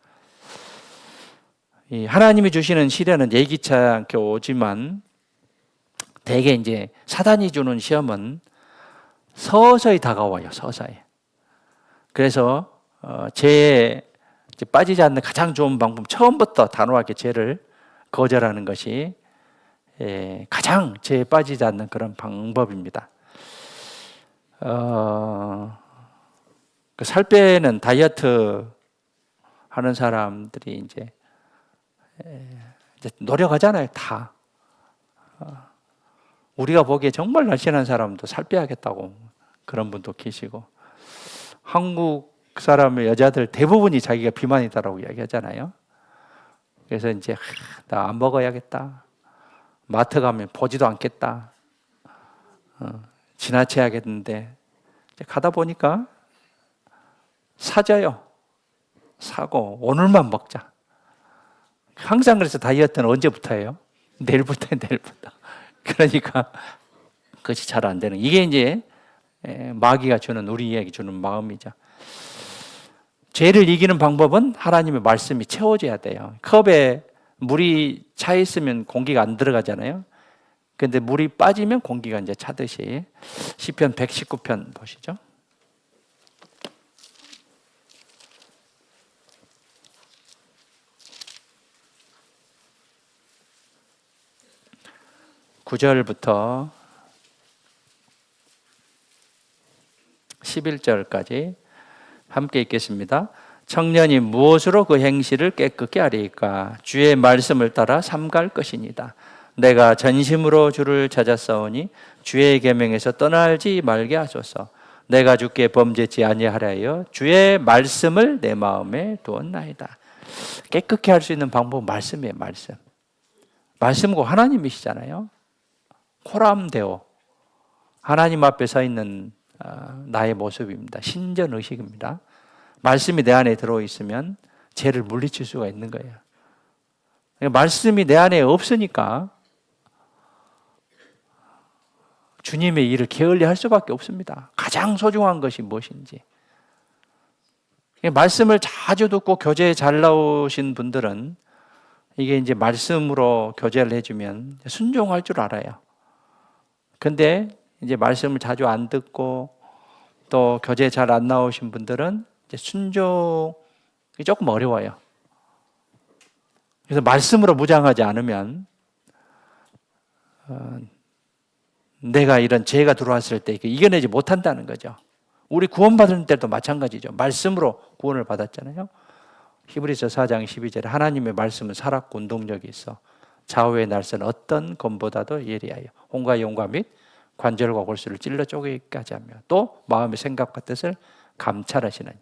하나님이 주시는 시련은 예기치 않게 오지만 대개 이제 사단이 주는 시험은 서서히 다가와요. 서서히. 그래서 죄에 빠지지 않는 가장 좋은 방법, 처음부터 단호하게 죄를 거절하는 것이 가장 죄에 빠지지 않는 그런 방법입니다. 살 빼는 다이어트 하는 사람들이 이제 노력하잖아요. 다. 우리가 보기에 정말 날씬한 사람도 살 빼야겠다고 그런 분도 계시고, 한국 사람의 여자들 대부분이 자기가 비만이다라고 이야기하잖아요. 그래서 이제 나 안 먹어야겠다. 마트 가면 보지도 않겠다. 지나쳐야겠는데 가다 보니까 사줘요. 사고 오늘만 먹자. 항상 그래서 다이어트는 언제부터예요? 내일부터. 그러니까 그것이 잘 안 되는. 이게 이제 마귀가 주는, 우리에게 주는 마음이죠. 죄를 이기는 방법은 하나님의 말씀이 채워져야 돼요. 컵에 물이 차 있으면 공기가 안 들어가잖아요. 근데 물이 빠지면 공기가 이제 차듯이. 시편 119편 보시죠. (9절부터) 11절까지 함께 읽겠습니다. 청년이 무엇으로 그 행실을 깨끗게 하리까? 주의 말씀을 따라 삼갈 것이니다. 내가 전심으로 주를 찾았사오니 주의 계명에서 떠나지 말게 하소서. 내가 주께 범죄치 아니하려 주의 말씀을 내 마음에 두었나이다. 깨끗게 할 수 있는 방법은 말씀이에요. 말씀과 하나님이시잖아요. 코람데오, 하나님 앞에 서 있는 나의 모습입니다. 신전의식입니다. 말씀이 내 안에 들어있으면 죄를 물리칠 수가 있는 거예요. 말씀이 내 안에 없으니까 주님의 일을 게을리 할 수밖에 없습니다. 가장 소중한 것이 무엇인지. 말씀을 자주 듣고 교제에 잘 나오신 분들은 이게 이제 말씀으로 교제를 해주면 순종할 줄 알아요. 근데 이제 말씀을 자주 안 듣고 또 교제에 잘 안 나오신 분들은 이제 순종이 조금 어려워요. 그래서 말씀으로 무장하지 않으면 내가 이런 죄가 들어왔을 때 이겨내지 못한다는 거죠. 우리 구원받을 때도 마찬가지죠. 말씀으로 구원을 받았잖아요. 히브리서 4장 12절에 하나님의 말씀은 살았고 운동력이 있어 좌우의 날선 어떤 검보다도 예리하여 혼과 영과 및 관절과 골수를 찔러 쪼개기까지 하며 또 마음의 생각과 뜻을 감찰하시는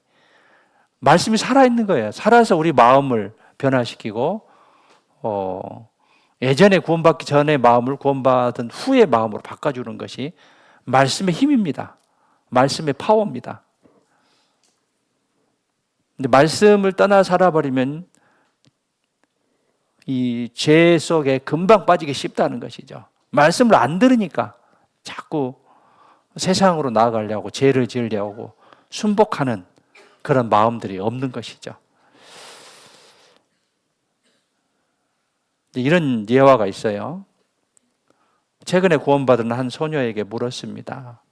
말씀이 살아있는 거예요. 살아서 우리 마음을 변화시키고 예전에 구원받기 전의 마음을 구원받은 후의 마음으로 바꿔주는 것이 말씀의 힘입니다. 말씀의 파워입니다. 근데 말씀을 떠나 살아버리면 이 죄 속에 금방 빠지기 쉽다는 것이죠. 말씀을 안 들으니까 자꾸 세상으로 나아가려고 죄를 지으려고 순복하는 그런 마음들이 없는 것이죠. 이런 예화가 있어요. 최근에 구원받은 한 소녀에게 물었습니다.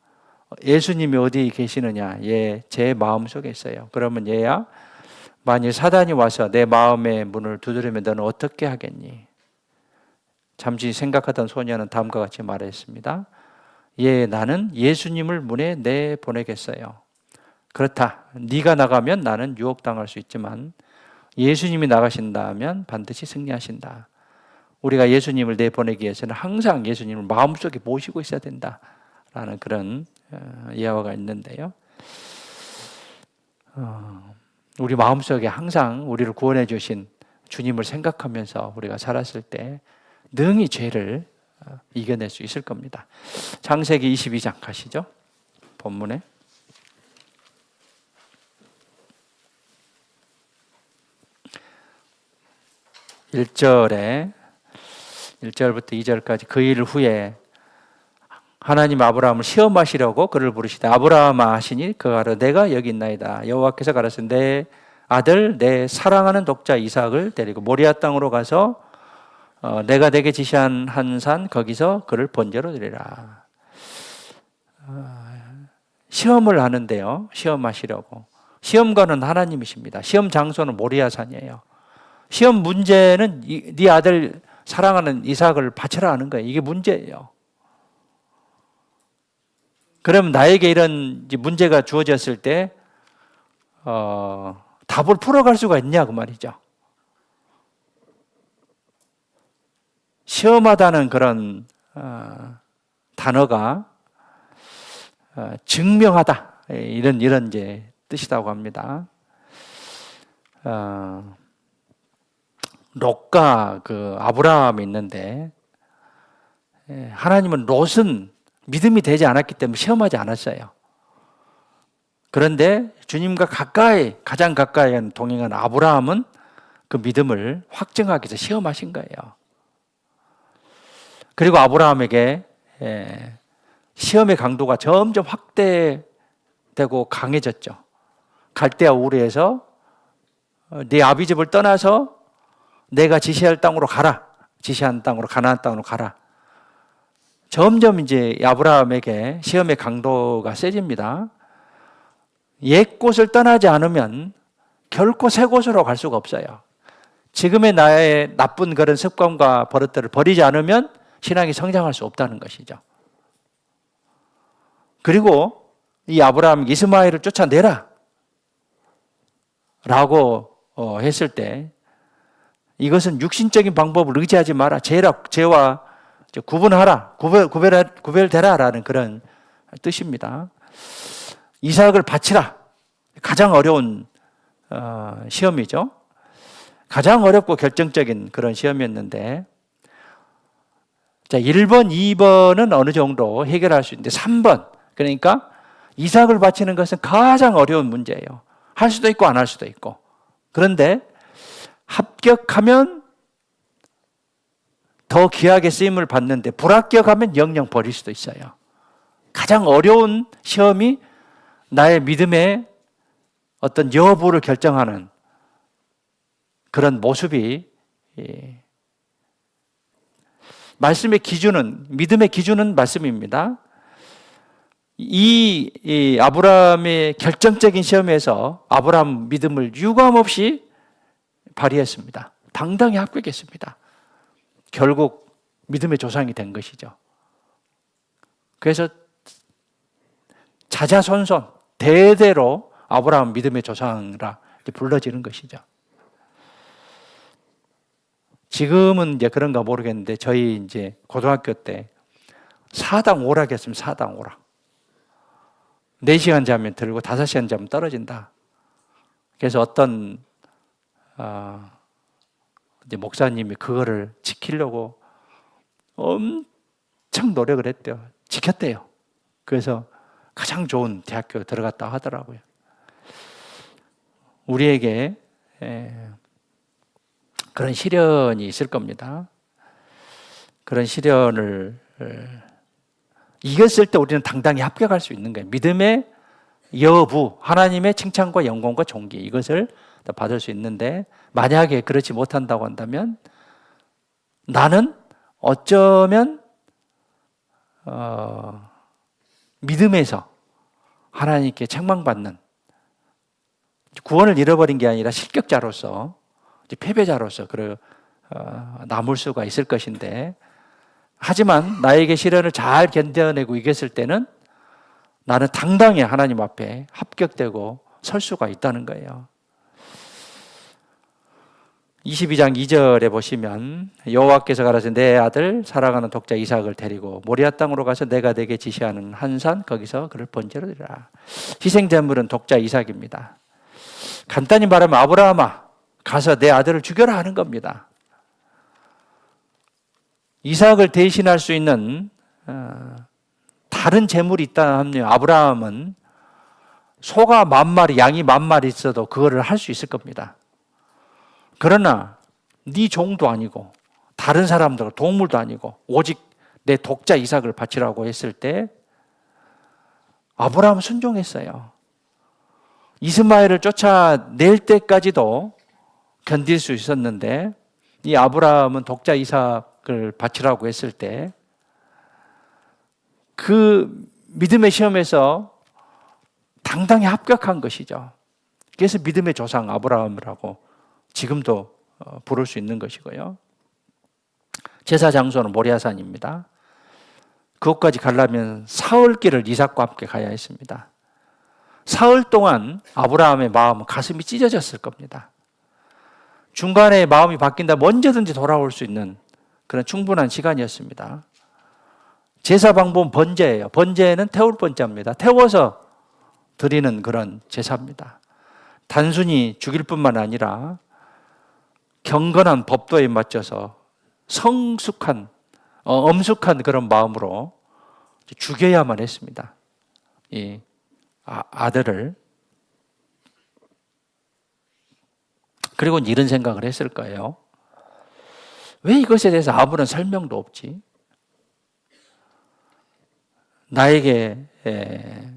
예수님이 어디 계시느냐? 제 마음속에 있어요. 그러면 얘야, 만일 사단이 와서 내 마음의 문을 두드리면 너는 어떻게 하겠니? 잠시 생각하던 소녀는 다음과 같이 말했습니다. 나는 예수님을 문에 내보내겠어요. 그렇다. 네가 나가면 나는 유혹당할 수 있지만 예수님이 나가신다면 반드시 승리하신다. 우리가 예수님을 내보내기 위해서는 항상 예수님을 마음속에 모시고 있어야 된다라는 그런 예화가 있는데요. 우리 마음속에 항상 우리를 구원해 주신 주님을 생각하면서 우리가 살았을 때 능히 죄를 이겨낼 수 있을 겁니다. 창세기 22장 가시죠. 본문에. (1절부터 2절까지) 그 일 후에 하나님 아브라함을 시험하시려고 그를 부르시되 아브라함아 하시니 그가 가로되 내가 여기 있나이다. 여호와께서 가라사대 내 아들 내 사랑하는 독자 이삭을 데리고 모리아 땅으로 가서 내가 내게 지시한 한 산 거기서 그를 번제로 드리라. 시험을 하는데요. 시험하시려고. 시험관은 하나님이십니다. 시험 장소는 모리아 산이에요. 시험 문제는 네 아들 사랑하는 이삭을 바쳐라 하는 거예요. 이게 문제예요. 그럼 나에게 이런 문제가 주어졌을 때 답을 풀어갈 수가 있냐 그 말이죠. 시험하다는 그런 단어가 증명하다 이런 이제 뜻이라고 합니다. 롯과 그 아브라함이 있는데 하나님은 롯은 믿음이 되지 않았기 때문에 시험하지 않았어요. 그런데 주님과 가장 가까이 동행한 아브라함은 그 믿음을 확증하기 위해서 시험하신 거예요. 그리고 아브라함에게 시험의 강도가 점점 확대되고 강해졌죠. 갈대아 우르에서 네 아비 집을 떠나서 내가 지시할 땅으로 가라. 지시한 땅으로 가나안 땅으로 가라. 점점 이제 아브라함에게 시험의 강도가 세집니다. 옛 곳을 떠나지 않으면 결코 새 곳으로 갈 수가 없어요. 지금의 나의 나쁜 그런 습관과 버릇들을 버리지 않으면 신앙이 성장할 수 없다는 것이죠. 그리고 이 아브라함 이스마엘을 쫓아내라 라고 했을 때 이것은 육신적인 방법을 의지하지 마라. 죄와 구분하라. 구별되라 라는 그런 뜻입니다. 이삭을 바치라. 가장 어려운 시험이죠. 가장 어렵고 결정적인 그런 시험이었는데 자, 1번, 2번은 어느 정도 해결할 수 있는데 3번, 그러니까 이삭을 바치는 것은 가장 어려운 문제예요. 할 수도 있고 안 할 수도 있고. 그런데 합격하면 더 귀하게 쓰임을 받는데 불합격하면 영영 버릴 수도 있어요. 가장 어려운 시험이 나의 믿음의 어떤 여부를 결정하는 그런 모습이 말씀의 기준은, 믿음의 기준은 말씀입니다. 이 아브라함의 결정적인 시험에서 아브라함 믿음을 유감없이 발휘했습니다. 당당히 합격했습니다. 결국 믿음의 조상이 된 것이죠. 그래서 자자손손 대대로 아브라함 믿음의 조상이라 불러지는 것이죠. 지금은 이제 그런가 모르겠는데 저희 이제 고등학교 때 사당 오락 했으면 사당 오락. 4시간 자면 들고 5시간 자면 떨어진다. 그래서 어떤 이제 목사님이 그거를 지키려고 엄청 노력을 했대요. 지켰대요. 그래서 가장 좋은 대학교 들어갔다 하더라고요. 우리에게 그런 시련이 있을 겁니다. 그런 시련을 이겼을 때 우리는 당당히 합격할 수 있는 거예요. 믿음의 여부, 하나님의 칭찬과 영광과 존귀, 이것을 받을 수 있는데, 만약에 그렇지 못한다고 한다면 나는 어쩌면 믿음에서 하나님께 책망받는, 구원을 잃어버린 게 아니라 실격자로서, 패배자로서 남을 수가 있을 것인데, 하지만 나에게 시련을 잘 견뎌내고 이겼을 때는 나는 당당히 하나님 앞에 합격되고 설 수가 있다는 거예요. 22장 2절에 보시면 여호와께서 가라사대 내 아들 사랑하는 독자 이삭을 데리고 모리아 땅으로 가서 내가 내게 지시하는 한 산 거기서 그를 번제로 드리라. 희생제물은 독자 이삭입니다. 간단히 말하면 아브라함아 가서 내 아들을 죽여라 하는 겁니다. 이삭을 대신할 수 있는 다른 재물이 있다 하면 아브라함은 소가 10,000마리, 양이 10,000마리 있어도 그거를 할 수 있을 겁니다. 그러나 네 종도 아니고 다른 사람들, 동물도 아니고 오직 내 독자 이삭을 바치라고 했을 때 아브라함은 순종했어요. 이스마엘을 쫓아낼 때까지도 견딜 수 있었는데 이 아브라함은 독자 이삭을 바치라고 했을 때 그 믿음의 시험에서 당당히 합격한 것이죠. 그래서 믿음의 조상 아브라함이라고 지금도 부를 수 있는 것이고요. 제사 장소는 모리아산입니다. 그곳까지 가려면 사흘길을 이삭과 함께 가야 했습니다. 사흘 동안 아브라함의 마음은 가슴이 찢어졌을 겁니다. 중간에 마음이 바뀐다면 언제든지 돌아올 수 있는 그런 충분한 시간이었습니다. 제사 방법은 번제예요. 번제는 태울 번제입니다. 태워서 드리는 그런 제사입니다. 단순히 죽일 뿐만 아니라 경건한 법도에 맞춰서 성숙한, 엄숙한 그런 마음으로 죽여야만 했습니다. 이 아들을. 그리고 이런 생각을 했을 거예요. 왜 이것에 대해서 아무런 설명도 없지? 나에게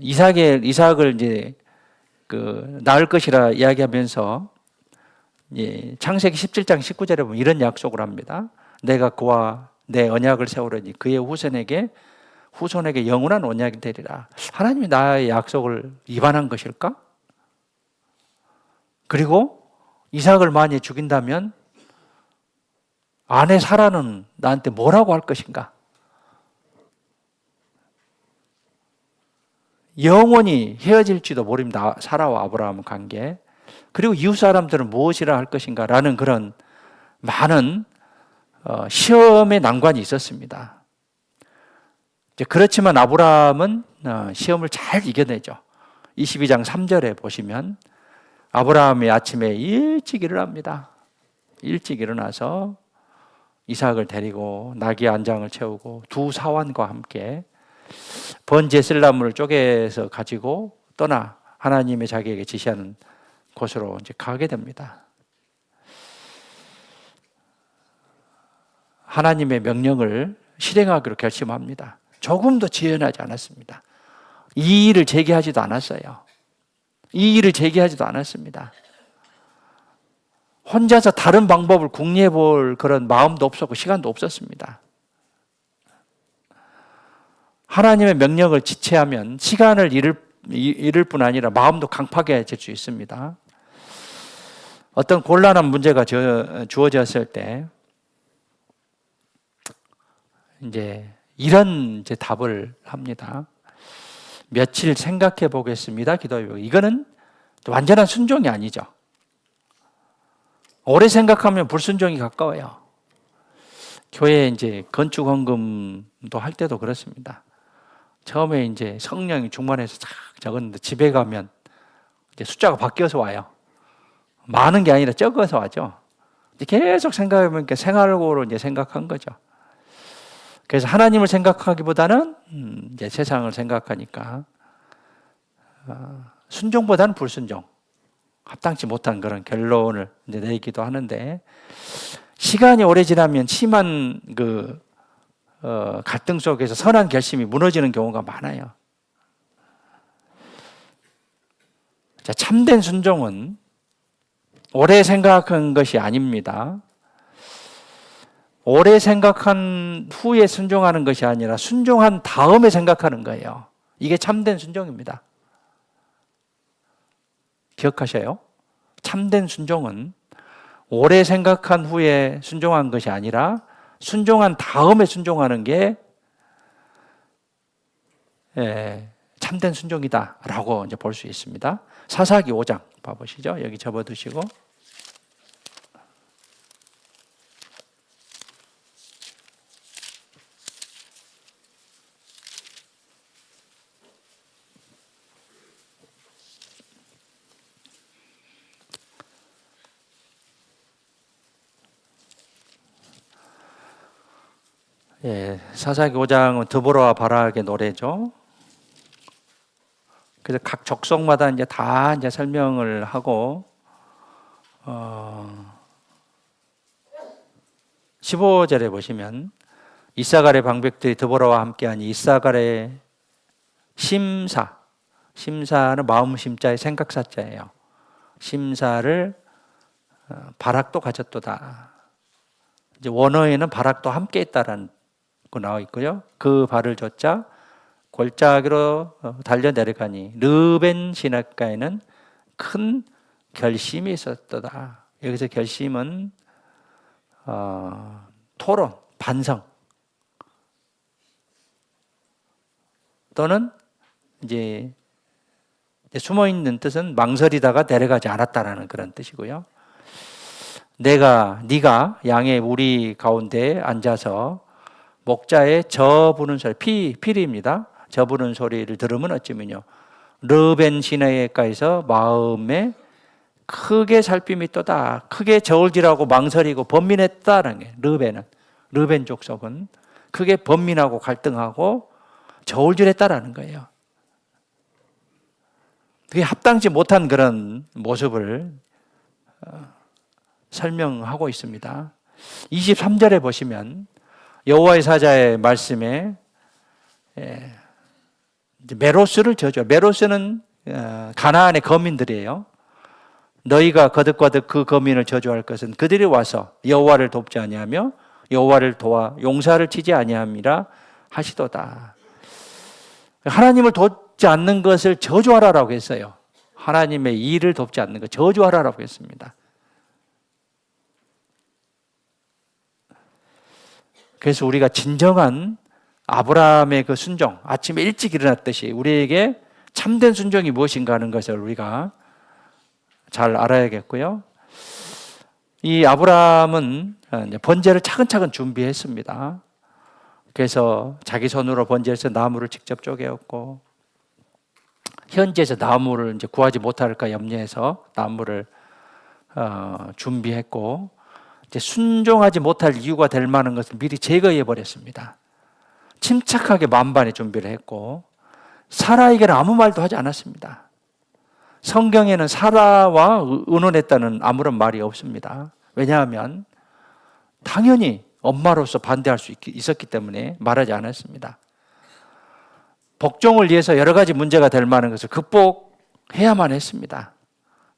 이삭을 이제 낳을 것이라 이야기하면서 창세기 17장 19절에 보면 이런 약속을 합니다. 내가 그와 내 언약을 세우려니 그의 후손에게 영원한 언약이 되리라. 하나님이 나의 약속을 위반한 것일까? 그리고 이삭을 만약에 죽인다면 아내 사라는 나한테 뭐라고 할 것인가? 영원히 헤어질지도 모릅니다. 사라와 아브라함 관계. 그리고 이웃 사람들은 무엇이라 할 것인가? 라는 그런 많은 시험의 난관이 있었습니다. 그렇지만 아브라함은 시험을 잘 이겨내죠. 22장 3절에 보시면 아브라함이 아침에 일찍 일어납니다. 일찍 일어나서 이삭을 데리고 나귀 안장을 채우고 두 사환과 함께 번제 쓸 나무를 쪼개서 가지고 떠나 하나님의 자기에게 지시하는 곳으로 이제 가게 됩니다. 하나님의 명령을 실행하기로 결심합니다. 조금도 지연하지 않았습니다. 이의를 제기하지도 않았어요. 이의를 제기하지도 않았습니다. 혼자서 다른 방법을 궁리해 볼 그런 마음도 없었고 시간도 없었습니다. 하나님의 명령을 지체하면 시간을 잃을 뿐 아니라 마음도 강팍해질 수 있습니다. 어떤 곤란한 문제가 주어졌을 때 이제 이런 이제 답을 합니다. 며칠 생각해 보겠습니다. 기도해. 이거는 완전한 순종이 아니죠. 오래 생각하면 불순종이 가까워요. 교회 이제 건축 헌금도 할 때도 그렇습니다. 처음에 이제 성령이 충만해서 쫙 적었는데 집에 가면 이제 숫자가 바뀌어서 와요. 많은 게 아니라 적어서 와죠. 계속 생각해보면 생활고로 이제 생각한 거죠. 그래서 하나님을 생각하기보다는 이제 세상을 생각하니까 순종보다는 불순종, 합당치 못한 그런 결론을 이제 내기도 하는데, 시간이 오래 지나면 심한 갈등 속에서 선한 결심이 무너지는 경우가 많아요. 자, 참된 순종은 오래 생각한 것이 아닙니다. 오래 생각한 후에 순종하는 것이 아니라 순종한 다음에 생각하는 거예요. 이게 참된 순종입니다. 기억하셔요? 참된 순종은 오래 생각한 후에 순종한 것이 아니라 순종한 다음에 순종하는 게 참된 순종이다라고 이제 볼 수 있습니다. 사사기 5장 봐보시죠. 여기 접어두시고. 사사기 5장은 드보라와 바락의 노래죠. 그래서 각 족속마다 이제 다 이제 설명을 하고, 15절에 보시면 이사갈의 방백들이 드보라와 함께하니 이사갈의 심사는 마음 심자의 생각사자예요. 심사를 바락도 가졌도다. 이제 원어에는 바락도 함께 있다라는 거 나와 있고요. 그 발을 좇자 골짜기로 달려 내려가니 르벤 시냇가에는 큰 결심이 있었도다. 여기서 결심은 토론, 반성 또는 이제 숨어 있는 뜻은 망설이다가 내려가지 않았다라는 그런 뜻이고요. 네가 양의 무리 가운데 앉아서 목자의 저 부는 소리, 피리입니다. 저 부는 소리를 들으면 어찌면요, 르벤 시내가에서 마음에 크게 살핌이 있도다. 크게 저울질하고 망설이고 번민했다는 게 르벤 족속은 크게 번민하고 갈등하고 저울질했다라는 거예요. 그게 합당치 못한 그런 모습을 설명하고 있습니다. 23절에 보시면 여호와의 사자의 말씀에 메로스를 저주하. 메로스는 가나안의 거민들이에요. 너희가 거듭거듭 그 거민을 저주할 것은 그들이 와서 여호와를 돕지 아니하며 여호와를 도와 용사를 치지 아니함이라 하시도다. 하나님을 돕지 않는 것을 저주하라라고 했어요. 하나님의 일을 돕지 않는 것 저주하라라고 했습니다. 그래서 우리가 진정한 아브라함의 그 순종, 아침에 일찍 일어났듯이 우리에게 참된 순종이 무엇인가 하는 것을 우리가 잘 알아야겠고요. 이 아브라함은 번제를 차근차근 준비했습니다. 그래서 자기 손으로 번제해서 나무를 직접 쪼개었고, 현지에서 나무를 이제 구하지 못할까 염려해서 나무를 준비했고, 이제 순종하지 못할 이유가 될 만한 것을 미리 제거해 버렸습니다. 침착하게 만반의 준비를 했고, 사라에게는 아무 말도 하지 않았습니다. 성경에는 사라와 의논했다는 아무런 말이 없습니다. 왜냐하면 당연히 엄마로서 반대할 수 있었기 때문에 말하지 않았습니다. 복종을 위해서 여러 가지 문제가 될 만한 것을 극복해야만 했습니다.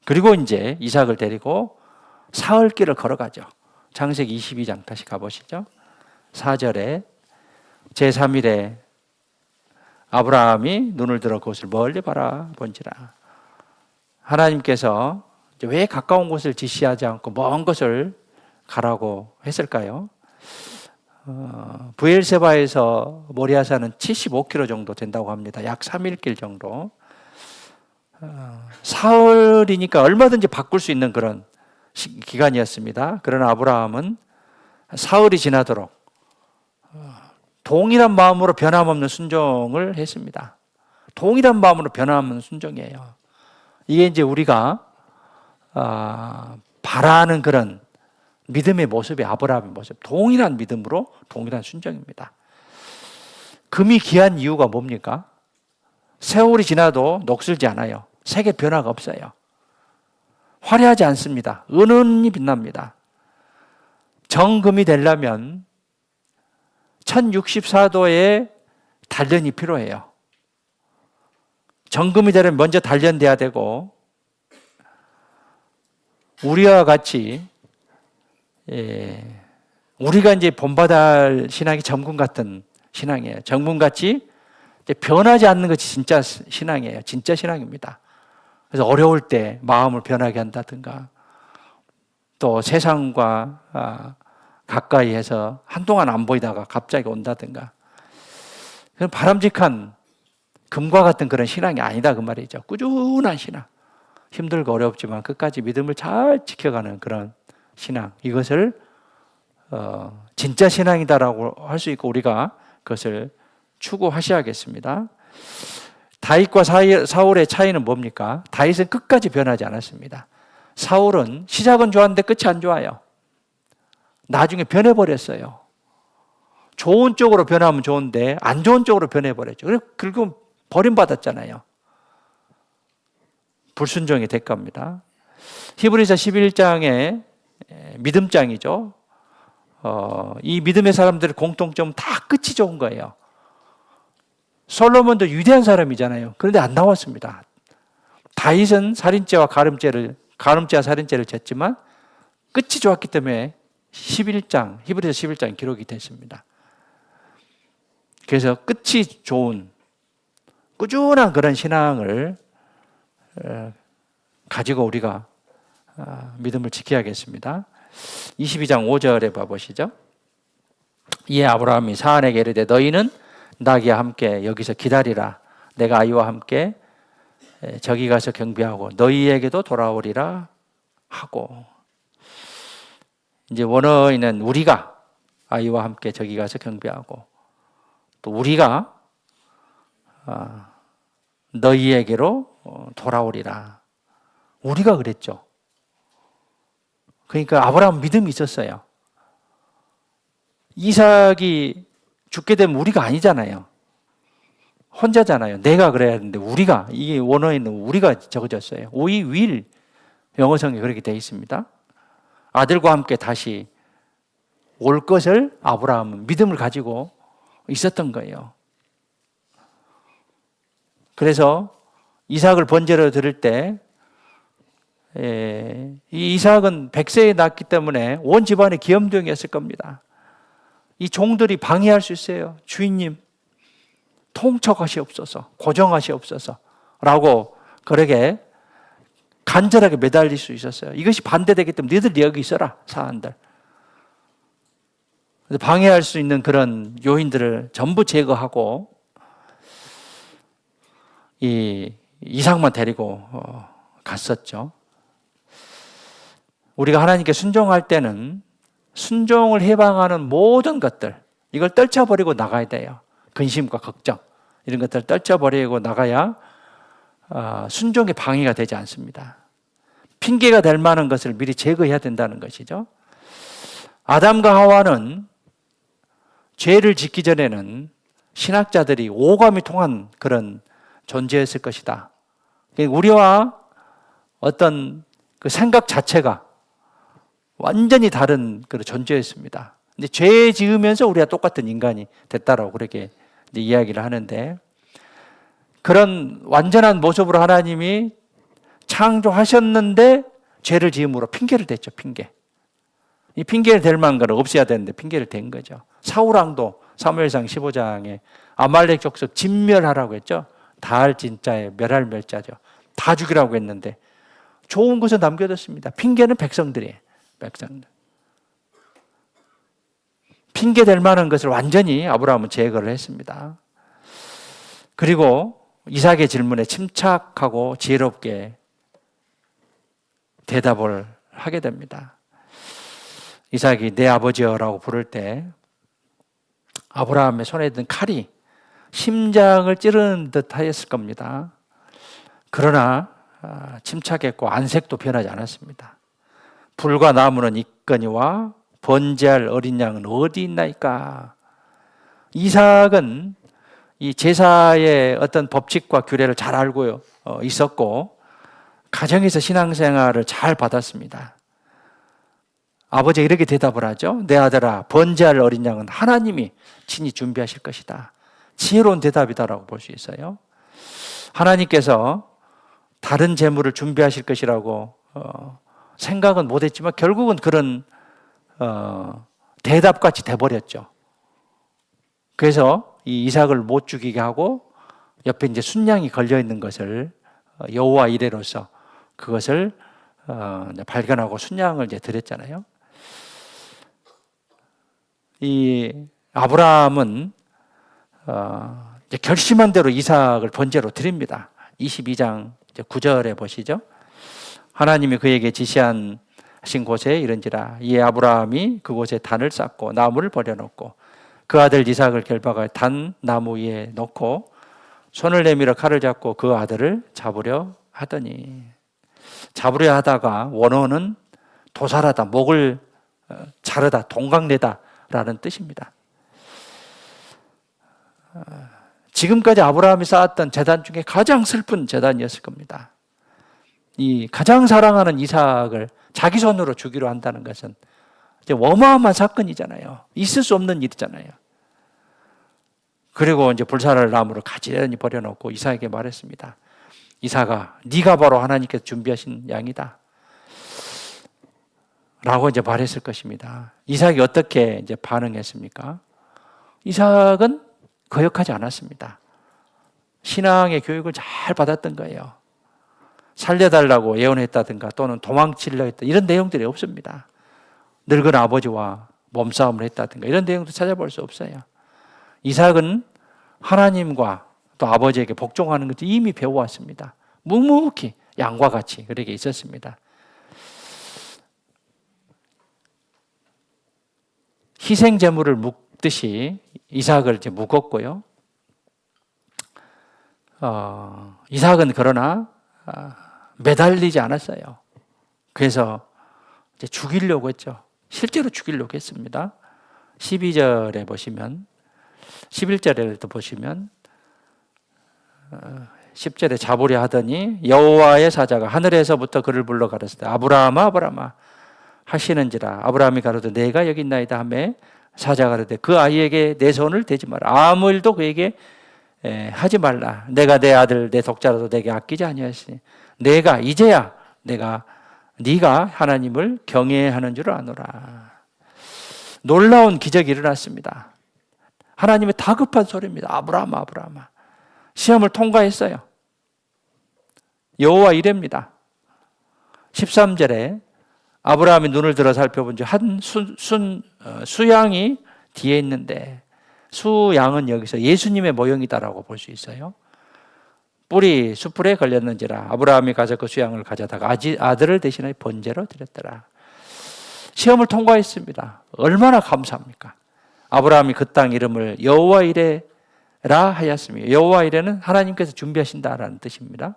그리고 이제 이삭을 데리고 사흘길을 걸어가죠. 창세기 22장 다시 가보시죠. 4절에 제3일에 아브라함이 눈을 들어 그것을 멀리 바라본지라. 하나님께서 왜 가까운 곳을 지시하지 않고 먼 곳을 가라고 했을까요? 브엘세바에서 모리아산은 75km 정도 된다고 합니다. 약 3일길 정도. 사흘이니까 얼마든지 바꿀 수 있는 그런 기간이었습니다. 그러나 아브라함은 사흘이 지나도록 동일한 마음으로 변함없는 순종을 했습니다. 동일한 마음으로 변함없는 순종이에요. 이게 이제 우리가 바라는 그런 믿음의 모습이 아브라함의 모습, 동일한 믿음으로 동일한 순종입니다. 금이 귀한 이유가 뭡니까? 세월이 지나도 녹슬지 않아요. 색의 변화가 없어요. 화려하지 않습니다. 은은히 빛납니다. 정금이 되려면 1064도의 단련이 필요해요. 정금이 되려면 먼저 단련돼야 되고, 우리와 같이 우리가 이제 본받아 할 신앙이 정금 같은 신앙이에요. 정금같이 변하지 않는 것이 진짜 신앙이에요. 진짜 신앙입니다. 그래서 어려울 때 마음을 변하게 한다든가, 또 세상과 가까이 해서 한동안 안 보이다가 갑자기 온다든가, 그런 바람직한 금과 같은 그런 신앙이 아니다 그 말이죠. 꾸준한 신앙, 힘들고 어렵지만 끝까지 믿음을 잘 지켜가는 그런 신앙, 이것을 진짜 신앙이다라고 할 수 있고 우리가 그것을 추구하셔야겠습니다. 다윗과 사울의 차이는 뭡니까? 다윗은 끝까지 변하지 않았습니다. 사울은 시작은 좋았는데 끝이 안 좋아요. 나중에 변해버렸어요. 좋은 쪽으로 변하면 좋은데 안 좋은 쪽으로 변해버렸죠. 그리고 결국 버림받았잖아요. 불순종의 대가입니다. 히브리서 11장의 믿음장이죠. 이 믿음의 사람들의 공통점은 다 끝이 좋은 거예요. 솔로몬도 위대한 사람이잖아요. 그런데 안 나왔습니다. 다윗은 살인죄와 가늠죄와 살인죄를 졌지만 끝이 좋았기 때문에 히브리서 11장 기록이 됐습니다. 그래서 끝이 좋은 꾸준한 그런 신앙을 가지고 우리가 믿음을 지켜야겠습니다. 22장 5절에 봐보시죠. 이에 아브라함이 사안에게 이르되 너희는 나귀와 함께 여기서 기다리라. 내가 아이와 함께 저기 가서 경배하고 너희에게도 돌아오리라 하고, 이제 원어인은 우리가 아이와 함께 저기 가서 경배하고, 또 우리가 너희에게로 돌아오리라. 우리가 그랬죠. 그러니까 아브라함 믿음이 있었어요. 이삭이 죽게 되면 우리가 아니잖아요. 혼자잖아요. 내가 그래야 하는데 우리가, 이게 원어에는 우리가 적어졌어요. We will, 영어성에 그렇게 되어 있습니다. 아들과 함께 다시 올 것을 아브라함은 믿음을 가지고 있었던 거예요. 그래서 이삭을 번제로 드릴 때 이 이삭은 100세에 낳기 때문에 온 집안의 기염둥이였을 겁니다. 이 종들이 방해할 수 있어요. 주인님 통촉하시옵소서, 고정하시옵소서 라고 그렇게 간절하게 매달릴 수 있었어요. 이것이 반대되기 때문에 너희들 여기 있어라, 사안들. 방해할 수 있는 그런 요인들을 전부 제거하고 이 이삭만 데리고 갔었죠. 우리가 하나님께 순종할 때는 순종을 해방하는 모든 것들, 이걸 떨쳐버리고 나가야 돼요. 근심과 걱정, 이런 것들을 떨쳐버리고 나가야 순종의 방해가 되지 않습니다. 핑계가 될 만한 것을 미리 제거해야 된다는 것이죠. 아담과 하와는 죄를 짓기 전에는 신학자들이 오감이 통한 그런 존재였을 것이다. 우리와 어떤 그 생각 자체가 완전히 다른 그런 존재였습니다. 근데 죄 지으면서 우리가 똑같은 인간이 됐다라고 그렇게 이야기를 하는데, 그런 완전한 모습으로 하나님이 창조하셨는데 죄를 지음으로 핑계를 댔죠. 이 핑계를 댈 만한 걸 없애야 되는데 핑계를 댄 거죠. 사울왕도 사무엘상 15장에 아말렉 족속 진멸하라고 했죠. 다할 진짜에 멸할 멸자죠. 다 죽이라고 했는데 좋은 것을 남겨뒀습니다. 핑계는 백성들이에요. 백성들. 핑계 될 만한 것을 완전히 아브라함은 제거를 했습니다. 그리고 이삭의 질문에 침착하고 지혜롭게 대답을 하게 됩니다. 이삭이 내 아버지여라고 부를 때 아브라함의 손에 든 칼이 심장을 찌르는 듯 하였을 겁니다. 그러나 침착했고 안색도 변하지 않았습니다. 불과 나무는 있거니와 번제할 어린 양은 어디 있나이까. 이삭은 이 제사의 어떤 법칙과 규례를 잘 알고 있었고 가정에서 신앙생활을 잘 받았습니다. 아버지가 이렇게 대답을 하죠. 내 아들아, 번제할 어린 양은 하나님이 친히 준비하실 것이다. 지혜로운 대답이다라고 볼 수 있어요. 하나님께서 다른 제물을 준비하실 것이라고 생각은 못했지만 결국은 그런 대답같이 돼버렸죠. 그래서 이 이삭을 못 죽이게 하고 옆에 이제 순양이 걸려 있는 것을 여호와 이레로서 그것을 발견하고 순양을 이제 드렸잖아요. 이 아브라함은 이제 결심한 대로 이삭을 번제로 드립니다. 22장 9절에 보시죠. 하나님이 그에게 지시하신 곳에 이른지라 이에 아브라함이 그곳에 단을 쌓고 나무를 버려놓고 그 아들 이삭을 결박하여 단 나무 위에 놓고 손을 내밀어 칼을 잡고 그 아들을 잡으려 하더니, 잡으려 하다가 원어는 도살하다, 목을 자르다, 동강내다 라는 뜻입니다. 지금까지 아브라함이 쌓았던 제단 중에 가장 슬픈 제단이었을 겁니다. 이 가장 사랑하는 이삭을 자기 손으로 주기로 한다는 것은 이제 어마어마한 사건이잖아요. 있을 수 없는 일이잖아요. 그리고 이제 불살할 나무를 가지런히 버려놓고 이삭에게 말했습니다. 이삭아, 네가 바로 하나님께서 준비하신 양이다. 라고 이제 말했을 것입니다. 이삭이 어떻게 이제 반응했습니까? 이삭은 거역하지 않았습니다. 신앙의 교육을 잘 받았던 거예요. 살려달라고 예언했다든가 또는 도망치려 했다 이런 내용들이 없습니다. 늙은 아버지와 몸싸움을 했다든가 이런 내용도 찾아볼 수 없어요. 이삭은 하나님과 또 아버지에게 복종하는 것을 이미 배워왔습니다. 묵묵히 양과 같이 그렇게 있었습니다. 희생 제물을 묶듯이 이삭을 이제 묶었고요. 이삭은 그러나 매달리지 않았어요. 그래서 이제 죽이려고 했죠. 실제로 죽이려고 했습니다. 12절에 보시면, 11절에도 보시면 10절에 잡으려 하더니 여호와의 사자가 하늘에서부터 그를 불러 가라사대 아브라함아 아브라함아 하시는지라. 아브라함이 가로되 내가 여기 있나이다 하매 사자가 가로되 그 아이에게 내 손을 대지 마라. 아무 일도 그에게 하지 말라. 내가 내 아들 내 독자라도 내게 아끼지 아니하시니 내가 이제야 네가 하나님을 경외하는 줄 아노라. 놀라운 기적이 일어났습니다. 하나님의 다급한 소리입니다. 아브라함아 아브라함아. 시험을 통과했어요. 여호와 이레입니다. 13절에 아브라함이 눈을 들어 살펴본지 한 수양이 뒤에 있는데, 수양은 여기서 예수님의 모형이다라고 볼 수 있어요. 뿔이 숯불에 걸렸는지라 아브라함이 가서 그 수양을 가져다가 아들을 대신하여 번제로 드렸더라. 시험을 통과했습니다. 얼마나 감사합니까? 아브라함이 그 땅 이름을 여호와 이레라 하였으며, 여호와 이레는 하나님께서 준비하신다라는 뜻입니다.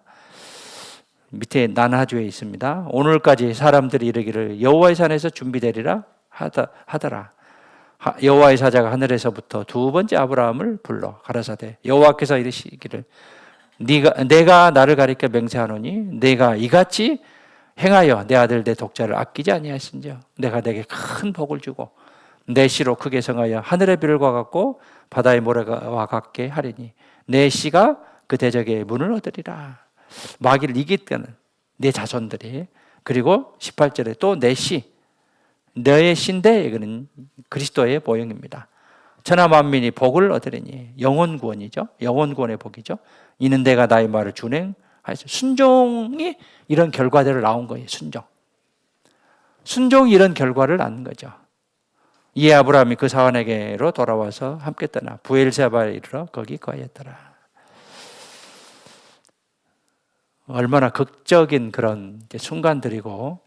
밑에 난하주에 있습니다. 오늘까지 사람들이 이르기를 여호와의 산에서 준비되리라 하더라. 여호와의 사자가 하늘에서부터 두 번째 아브라함을 불러 가라사대 여호와께서 이르시기를 내가 나를 가리켜 맹세하노니 내가 이같이 행하여 내 아들 내 독자를 아끼지 아니하신지요. 내가 내게 큰 복을 주고 내 씨로 크게 성하여 하늘의 별과 같고 바다의 모래와 같게 하리니 내 씨가 그 대적의 문을 얻으리라. 마귀를 이기는 내 자손들이. 그리고 18절에 또 내 씨, 너의 씨인데 이거는 그리스도의 모형입니다. 천하 만민이 복을 얻으리니 영원 구원이죠. 영원 구원의 복이죠. 이는 내가 나의 말을 준행하리라 순종이 이런 결과대로 나온 거예요. 순종이 이런 결과를 낳는 거죠. 이에 아브라함이 그 사원에게로 돌아와서 함께 떠나 부엘세바에 이르러 거기 거하였더라. 얼마나 극적인 그런 순간들이고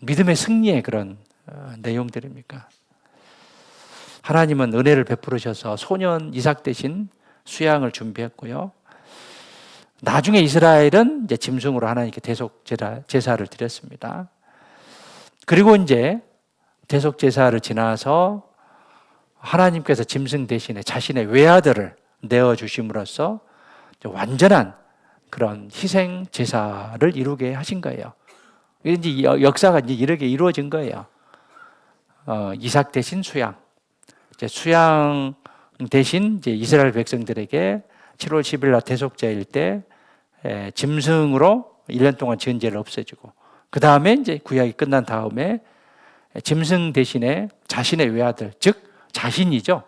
믿음의 승리의 그런 내용들입니까? 하나님은 은혜를 베풀으셔서 소년 이삭 대신 수양을 준비했고요. 나중에 이스라엘은 이제 짐승으로 하나님께 대속 제사를 드렸습니다. 그리고 이제 대속 제사를 지나서 하나님께서 짐승 대신에 자신의 외아들을 내어 주심으로써 완전한 그런 희생 제사를 이루게 하신 거예요. 이제 역사가 이제 이렇게 이루어진 거예요. 이삭 대신 수양. 이제 수양 대신 이제 이스라엘 백성들에게 7월 10일 날 대속제일 때 짐승으로 1년 동안 지은 죄를 없애주고, 그 다음에 이제 구약이 끝난 다음에 짐승 대신에 자신의 외아들, 즉 자신이죠.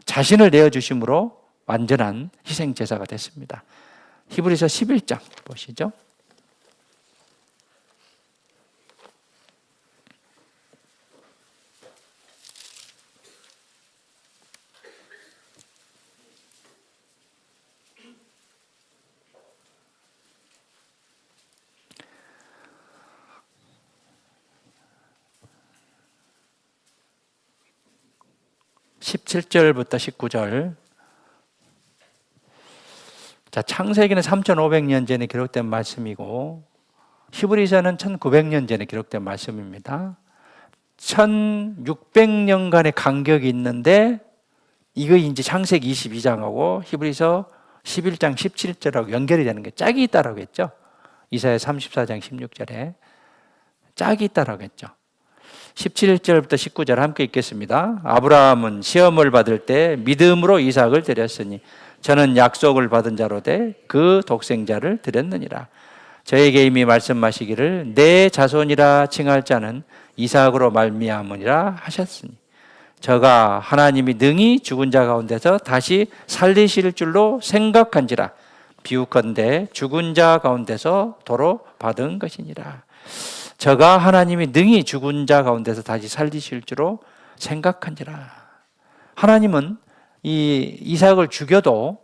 자신을 내어주심으로 완전한 희생 제사가 됐습니다. 히브리서 11장 보시죠. (17절부터 19절) 자, 창세기는 3,500년 전에 기록된 말씀이고 히브리서는 1,900년 전에 기록된 말씀입니다. 1,600년간의 간격이 있는데 이거 이제 창세기 22장하고 히브리서 11장 17절하고 연결이 되는 게 짝이 있다라고 했죠. 이사야 34장 16절에 짝이 있다라고 했죠. 17절부터 19절 함께 읽겠습니다. 아브라함은 시험을 받을 때 믿음으로 이삭을 드렸으니 저는 약속을 받은 자로 돼 그 독생자를 드렸느니라. 저에게 이미 말씀하시기를 내 자손이라 칭할 자는 이삭으로 말미암으리라 하셨으니 저가 하나님이 능히 죽은 자 가운데서 다시 살리실 줄로 생각한지라. 비유컨대 죽은 자 가운데서 도로 받은 것이니라. 저가 하나님이 능히 죽은 자 가운데서 다시 살리실 줄로 생각한지라. 하나님은 이 이삭을 죽여도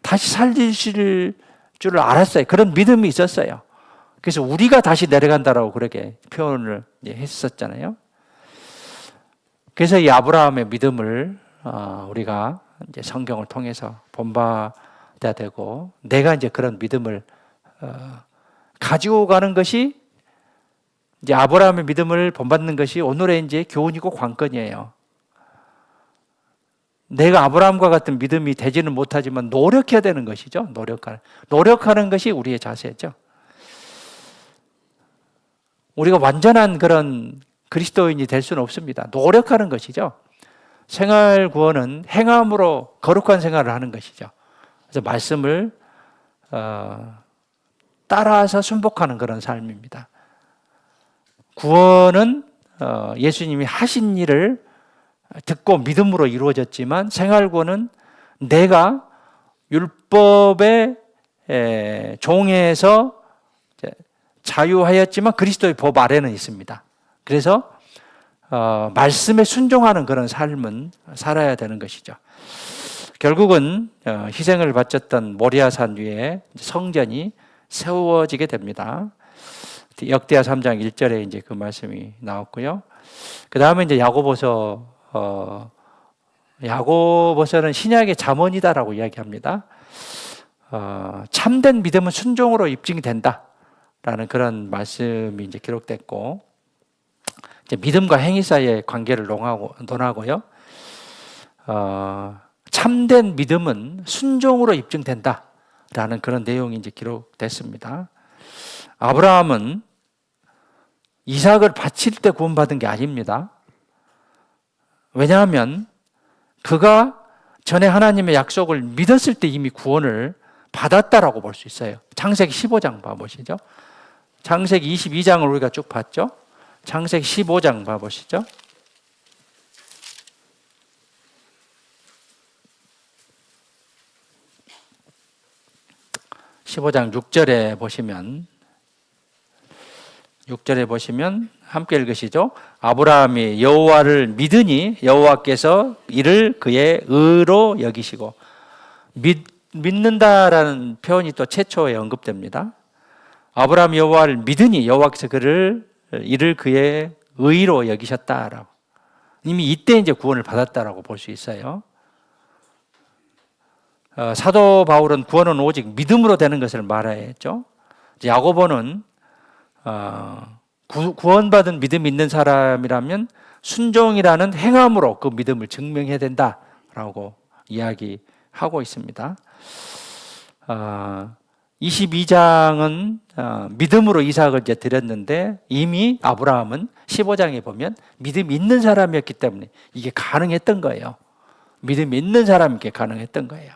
다시 살리실 줄을 알았어요. 그런 믿음이 있었어요. 그래서 우리가 다시 내려간다라고 그렇게 표현을 했었잖아요. 그래서 이 아브라함의 믿음을 우리가 이제 성경을 통해서 본받아야 되고, 내가 이제 그런 믿음을 가지고 가는 것이 이제 아브라함의 믿음을 본받는 것이 오늘의 이제 교훈이고 관건이에요. 내가 아브라함과 같은 믿음이 되지는 못하지만 노력해야 되는 것이죠. 노력하는 것이 우리의 자세죠. 우리가 완전한 그런 그리스도인이 될 수는 없습니다. 노력하는 것이죠. 생활 구원은 행함으로 거룩한 생활을 하는 것이죠. 그래서 말씀을 따라서 순복하는 그런 삶입니다. 구원은 예수님이 하신 일을 듣고 믿음으로 이루어졌지만, 생활구원은 내가 율법의 종에서 자유하였지만 그리스도의 법 아래는 있습니다. 그래서 말씀에 순종하는 그런 삶은 살아야 되는 것이죠. 결국은 희생을 바쳤던 모리아산 위에 성전이 세워지게 됩니다. 역대하 3장 1절에 이제 그 말씀이 나왔고요. 그 다음에 이제 야고보서는 신약의 잠언이다라고 이야기합니다. 참된 믿음은 순종으로 입증이 된다라는 그런 말씀이 이제 기록됐고, 이제 믿음과 행위 사이의 관계를 논하고요. 참된 믿음은 순종으로 입증된다라는 그런 내용이 이제 기록됐습니다. 아브라함은 이삭을 바칠 때 구원받은 게 아닙니다. 왜냐하면 그가 전에 하나님의 약속을 믿었을 때 이미 구원을 받았다라고 볼 수 있어요. 창세기 15장 봐보시죠. 창세기 22장을 우리가 쭉 봤죠. 창세기 15장 봐보시죠. 15장 6절에 보시면 함께 읽으시죠. 아브라함이 여호와를 믿으니 여호와께서 이를 그의 의로 여기시고, 믿는다라는 표현이 또 최초에 언급됩니다. 아브라함이 여호와를 믿으니 여호와께서 이를 그의 의로 여기셨다라고. 이미 이때 이제 구원을 받았다라고 볼 수 있어요. 사도 바울은 구원은 오직 믿음으로 되는 것을 말했죠. 야고보는 구원받은 믿음이 있는 사람이라면 순종이라는 행함으로 그 믿음을 증명해야 된다라고 이야기하고 있습니다. 22장은 믿음으로 이삭을 이제 드렸는데, 이미 아브라함은 15장에 보면 믿음이 있는 사람이었기 때문에 이게 가능했던 거예요. 믿음이 있는 사람에게 가능했던 거예요.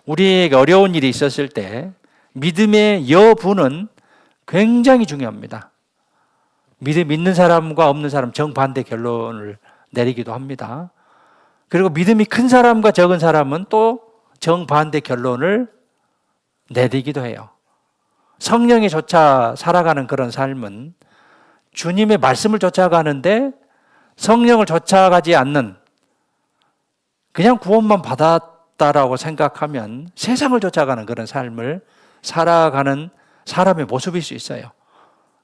우리에게 어려운 일이 있었을 때 믿음의 여부는 굉장히 중요합니다. 믿음 있는 사람과 없는 사람 정반대 결론을 내리기도 합니다. 그리고 믿음이 큰 사람과 적은 사람은 또 정반대 결론을 내리기도 해요. 성령에 쫓아 살아가는 그런 삶은 주님의 말씀을 쫓아가는데 성령을 쫓아가지 않는, 그냥 구원만 받았다라고 생각하면 세상을 쫓아가는 그런 삶을 살아가는 사람의 모습일 수 있어요.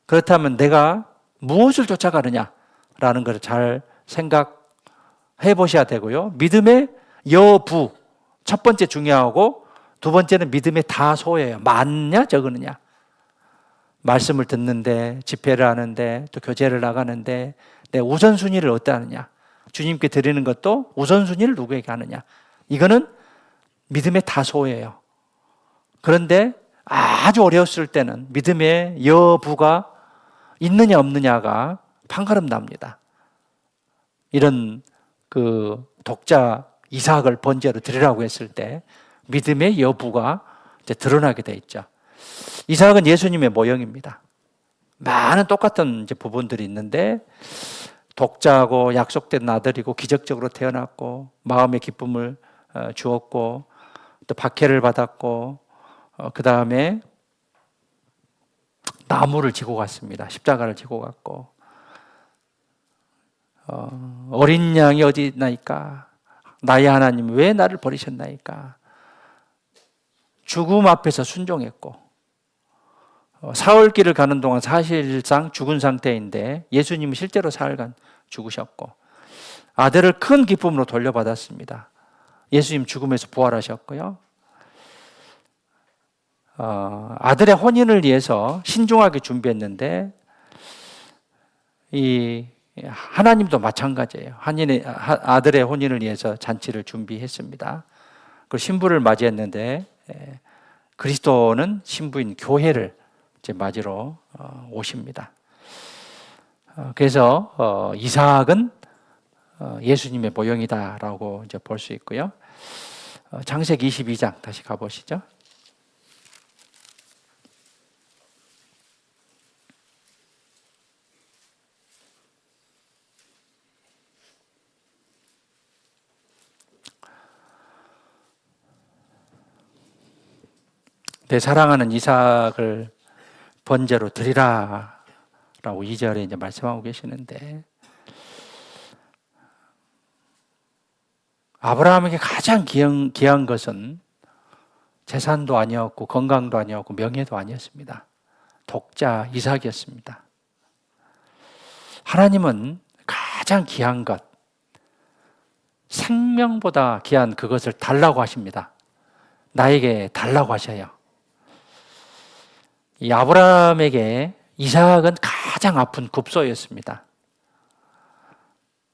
그렇다면 내가 무엇을 쫓아가느냐라는 것을 잘 생각해 보셔야 되고요. 믿음의 여부, 첫 번째 중요하고, 두 번째는 믿음의 다소예요. 많냐 적으느냐. 말씀을 듣는데, 집회를 하는데, 또 교제를 나가는데 내 우선순위를 어떻게 하느냐. 주님께 드리는 것도 우선순위를 누구에게 하느냐. 이거는 믿음의 다소예요. 그런데 아주 어려웠을 때는 믿음의 여부가 있느냐 없느냐가 판가름 납니다. 이런 독자 이삭을 번제로 드리라고 했을 때 믿음의 여부가 이제 드러나게 돼 있죠. 이삭은 예수님의 모형입니다. 많은 똑같은 이제 부분들이 있는데, 독자고 약속된 아들이고 기적적으로 태어났고 마음의 기쁨을 주었고 또 박해를 받았고, 그 다음에 나무를 지고 갔습니다. 십자가를 지고 갔고, 어린 양이 어디 있나이까? 나의 하나님 왜 나를 버리셨나이까? 죽음 앞에서 순종했고, 사흘길을 가는 동안 사실상 죽은 상태인데 예수님은 실제로 사흘간 죽으셨고, 아들을 큰 기쁨으로 돌려받았습니다. 예수님 죽음에서 부활하셨고요. 아들의 혼인을 위해서 신중하게 준비했는데, 이 하나님도 마찬가지예요. 아들의 혼인을 위해서 잔치를 준비했습니다. 그 신부를 맞이했는데, 그리스도는 신부인 교회를 이제 맞으러 오십니다. 그래서 이삭은 예수님의 모형이다라고 이제 볼 수 있고요. 창세기 22장 다시 가보시죠. 내 사랑하는 이삭을 번제로 드리라 라고 2절에 이제 말씀하고 계시는데, 아브라함에게 가장 귀한 것은 재산도 아니었고 건강도 아니었고 명예도 아니었습니다. 독자 이삭이었습니다. 하나님은 가장 귀한 것, 생명보다 귀한 그것을 달라고 하십니다. 나에게 달라고 하셔요. 이 아브라함에게 이삭은 가장 아픈 급소였습니다.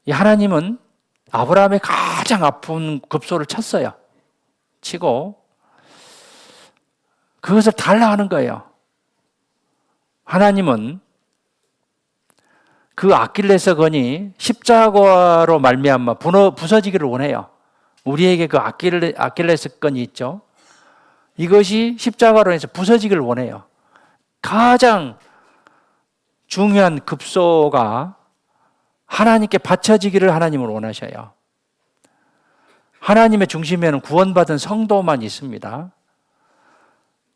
이 하나님은 아브라함의 가장 아픈 급소를 쳤어요. 치고 그것을 달라 하는 거예요. 하나님은 그 아킬레스건이 십자가로 말미암아 부서지기를 원해요. 우리에게 그 아킬레스건이 있죠. 이것이 십자가로 해서 부서지기를 원해요. 가장 중요한 급소가 하나님께 바쳐지기를 하나님은 원하셔요. 하나님의 중심에는 구원받은 성도만 있습니다.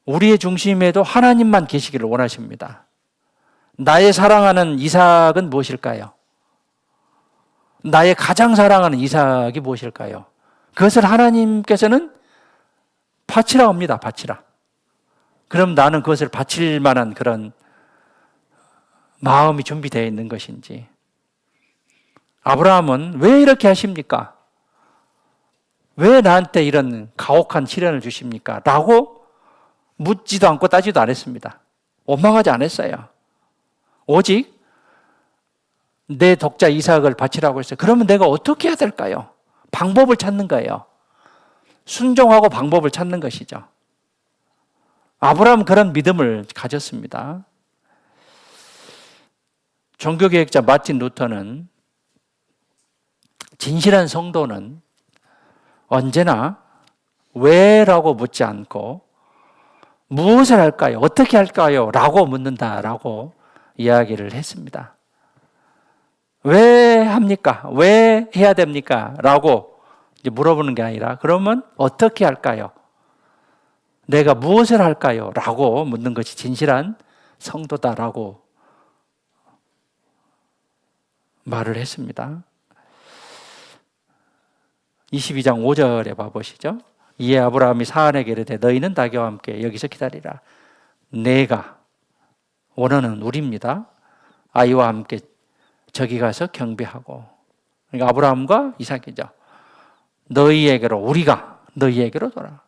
우리의 중심에도 하나님만 계시기를 원하십니다. 나의 사랑하는 이삭은 무엇일까요? 나의 가장 사랑하는 이삭이 무엇일까요? 그것을 하나님께서는 바치라 합니다. 바치라. 그럼 나는 그것을 바칠 만한 그런 마음이 준비되어 있는 것인지. 아브라함은 왜 이렇게 하십니까? 왜 나한테 이런 가혹한 시련을 주십니까? 라고 묻지도 않고 따지도 않았습니다. 원망하지 않았어요. 오직 내 독자 이삭을 바치라고 했어요. 그러면 내가 어떻게 해야 될까요? 방법을 찾는 거예요. 순종하고 방법을 찾는 것이죠. 아브라함은 그런 믿음을 가졌습니다. 종교개혁자 마틴 루터는 진실한 성도는 언제나 왜라고 묻지 않고 무엇을 할까요? 어떻게 할까요? 라고 묻는다라고 이야기를 했습니다. 왜 합니까? 왜 해야 됩니까? 라고 이제 물어보는 게 아니라 그러면 어떻게 할까요? 내가 무엇을 할까요? 라고 묻는 것이 진실한 성도다라고 말을 했습니다. 22장 5절에 봐보시죠. 이에 아브라함이 사안에게 이르되 너희는 나귀와 함께 여기서 기다리라. 내가 원하는 우리입니다. 아이와 함께 저기 가서 경배하고. 그러니까 아브라함과 이삭이죠. 너희에게로 우리가 너희에게로 돌아.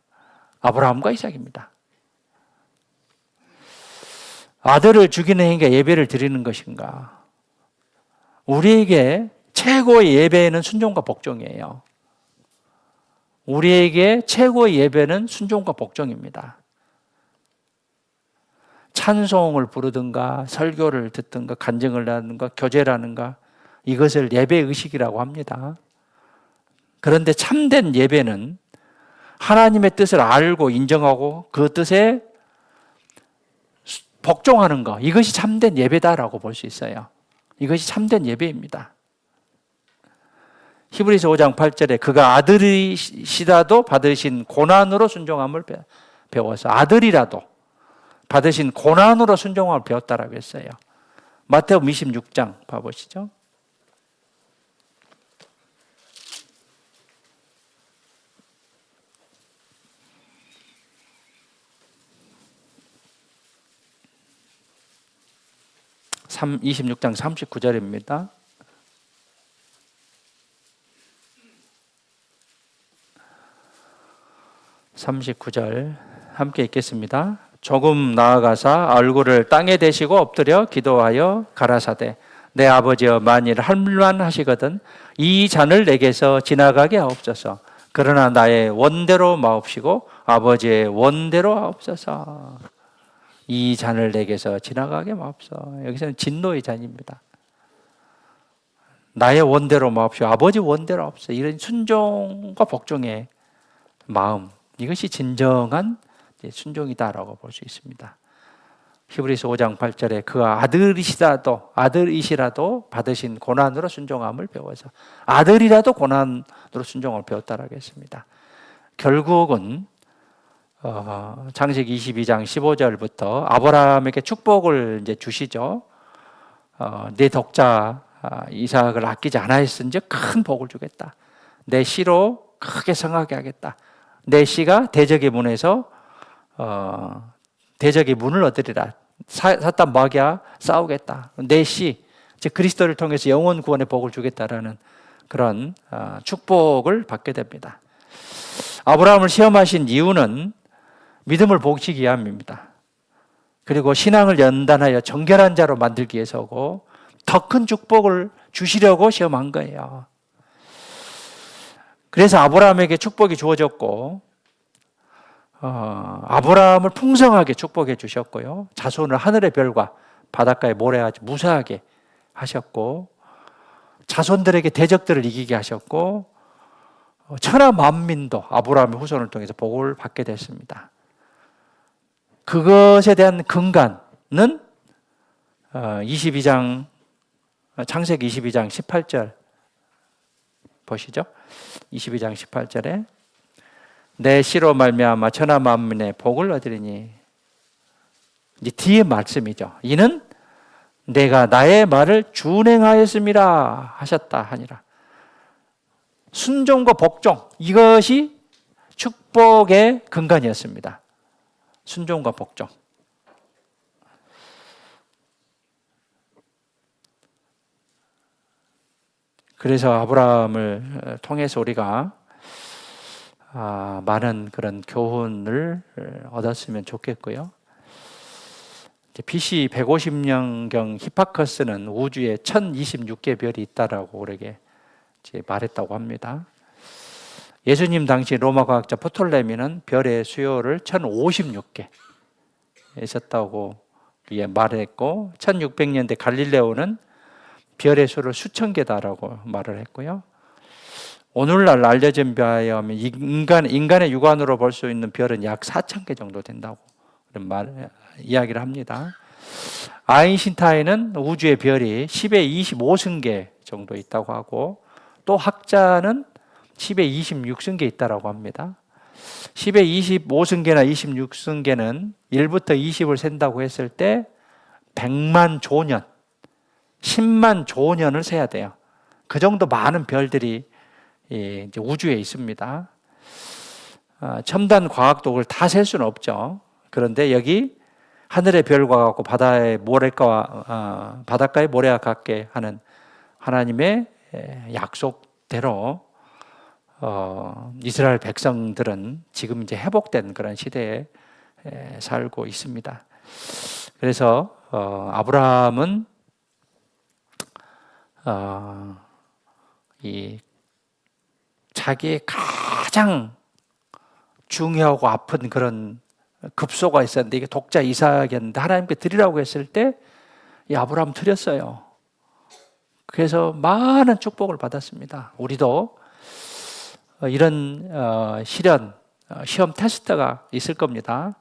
아브라함과 이삭입니다. 아들을 죽이는 행위가 예배를 드리는 것인가? 우리에게 최고의 예배는 순종과 복종이에요. 우리에게 최고의 예배는 순종과 복종입니다. 찬송을 부르든가 설교를 듣든가 간증을 하든가 교제를 하는가 이것을 예배의식이라고 합니다. 그런데 참된 예배는 하나님의 뜻을 알고 인정하고 그 뜻에 복종하는 것, 이것이 참된 예배다라고 볼 수 있어요. 이것이 참된 예배입니다. 히브리서 5장 8절에 그가 아들이시라도 받으신 고난으로 순종함을 배워서 아들이라도 받으신 고난으로 순종함을 배웠다라고 했어요. 마태복음 26장 봐보시죠. 참 26장 39절입니다. (39절) 함께 읽겠습니다. 조금 나아가사 얼굴을 땅에 대시고 엎드려 기도하여 가라사대 내 아버지여 만일 할만하시거든 이 잔을 내게서 지나가게 하옵소서. 그러나 나의 원대로 마옵시고 아버지의 원대로 하옵소서. 이 잔을 내게서 지나가게 마옵소서. 여기서는 진노의 잔입니다. 나의 원대로 마옵시고 아버지 원대로 하옵소서. 이런 순종과 복종의 마음, 이것이 진정한 순종이다라고 볼 수 있습니다. 히브리서 5장 8절에 그 아들이시라도 받으신 고난으로 순종함을 배워서 아들이라도 고난으로 순종을 배웠다라고 했습니다. 결국은 창세기 22장 15절부터 아브라함에게 축복을 이제 주시죠. 내 독자 이삭을 아끼지 않았은즉 큰 복을 주겠다. 내 씨로 크게 성하게 하겠다. 내 씨가 대적의 문에서 대적의 문을 얻으리라. 사탄 마귀와 싸우겠다. 내 씨, 즉 그리스도를 통해서 영원 구원의 복을 주겠다라는 그런 축복을 받게 됩니다. 아브라함을 시험하신 이유는 믿음을 보시기 위함입니다. 그리고 신앙을 연단하여 정결한 자로 만들기 위해서고 더 큰 축복을 주시려고 시험한 거예요. 그래서 아브라함에게 축복이 주어졌고 아브라함을 풍성하게 축복해 주셨고요. 자손을 하늘의 별과 바닷가의 모래와 무사하게 하셨고 자손들에게 대적들을 이기게 하셨고 천하 만민도 아브라함의 후손을 통해서 복을 받게 됐습니다. 그것에 대한 근간은 22장 창세기 22장 18절 보시죠. 22장 18절에 내 씨로 말미암아 천하 만민의 복을 얻으리니 이제 뒤에 말씀이죠. 이는 내가 나의 말을 준행하였음이라 하셨다 하니라. 순종과 복종, 이것이 축복의 근간이었습니다. 순종과 복종. 그래서 아브라함을 통해서 우리가 많은 그런 교훈을 얻었으면 좋겠고요. BC 150년경 히파커스는 우주에 1026개 별이 있다라고 우리에게 말했다고 합니다. 예수님 당시 로마 과학자 프톨레미는 별의 수요를 1056개 있었다고 말했고, 1600년대 갈릴레오는 별의 수를 수천 개다라고 말을 했고요. 오늘날 알려진 바에 의하면 인간의 육안으로 볼 수 있는 별은 약 4,000개 정도 된다고 이야기를 합니다. 아인슈타인은 우주의 별이 10의 25승계 정도 있다고 하고, 또 학자는 10의 26승계 있다고 합니다. 10의 25승계나 26승계는 1부터 20을 센다고 했을 때 100만 조년, 10만 조년을 세야 돼요. 그 정도 많은 별들이 이제 우주에 있습니다. 첨단 과학도 그걸 다 셀 수는 없죠. 그런데 여기 하늘의 별과 같고 바다의 모래가와 바닷가의 모래와 같게 하는 하나님의 약속대로 이스라엘 백성들은 지금 이제 회복된 그런 시대에 살고 있습니다. 그래서 아브라함은 이 자기의 가장 중요하고 아픈 그런 급소가 있었는데, 이게 독자 이삭이었는데 하나님께 드리라고 했을 때 이 아브라함 드렸어요. 그래서 많은 축복을 받았습니다. 우리도 이런 시련, 시험 테스트가 있을 겁니다.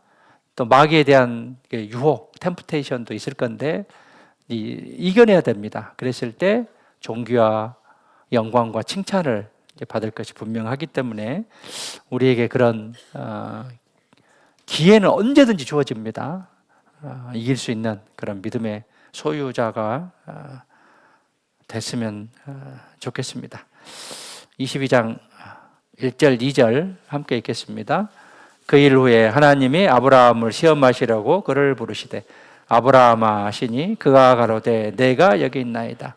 또 마귀에 대한 유혹, 템프테이션도 있을 건데 이겨내야 됩니다. 그랬을 때 존귀와 영광과 칭찬을 받을 것이 분명하기 때문에 우리에게 그런 기회는 언제든지 주어집니다. 이길 수 있는 그런 믿음의 소유자가 됐으면 좋겠습니다. 22장 1절 2절 함께 읽겠습니다. 그 일 후에 하나님이 아브라함을 시험하시려고 그를 부르시되 아브라함아 하시니 그가 가로되 내가 여기 있나이다.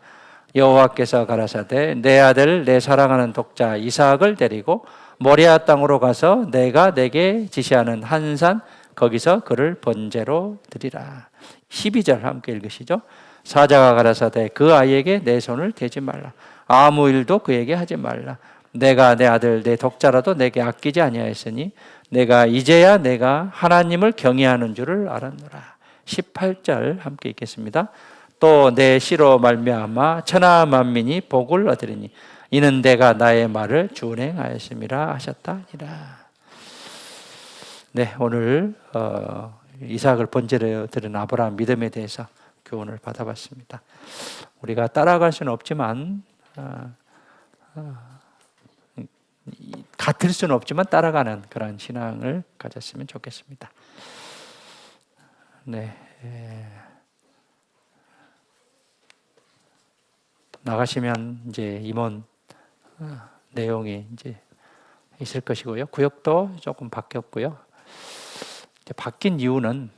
여호와께서 가라사대 내 아들 내 사랑하는 독자 이삭을 데리고 모리아 땅으로 가서 내가 내게 지시하는 한 산 거기서 그를 번제로 드리라. 12절 함께 읽으시죠. 사자가 가라사대 그 아이에게 내 손을 대지 말라. 아무 일도 그에게 하지 말라. 내가 내 아들 내 독자라도 내게 아끼지 아니하였으니 내가 이제야 내가 하나님을 경외하는 줄을 알았노라. 18절 함께 읽겠습니다. 또 내 씨로 말미암아 천하 만민이 복을 얻으리니 이는 내가 나의 말을 준행하였음이라 하셨다니라. 네, 오늘 이삭을 번제로 드린 아브라함 믿음에 대해서 교훈을 받아봤습니다. 우리가 따라갈 수는 없지만 같을 수는 없지만 따라가는 그런 신앙을 가졌으면 좋겠습니다. 네. 나가시면 이제 임원 내용이 이제 있을 것이고요. 구역도 조금 바뀌었고요. 이제 바뀐 이유는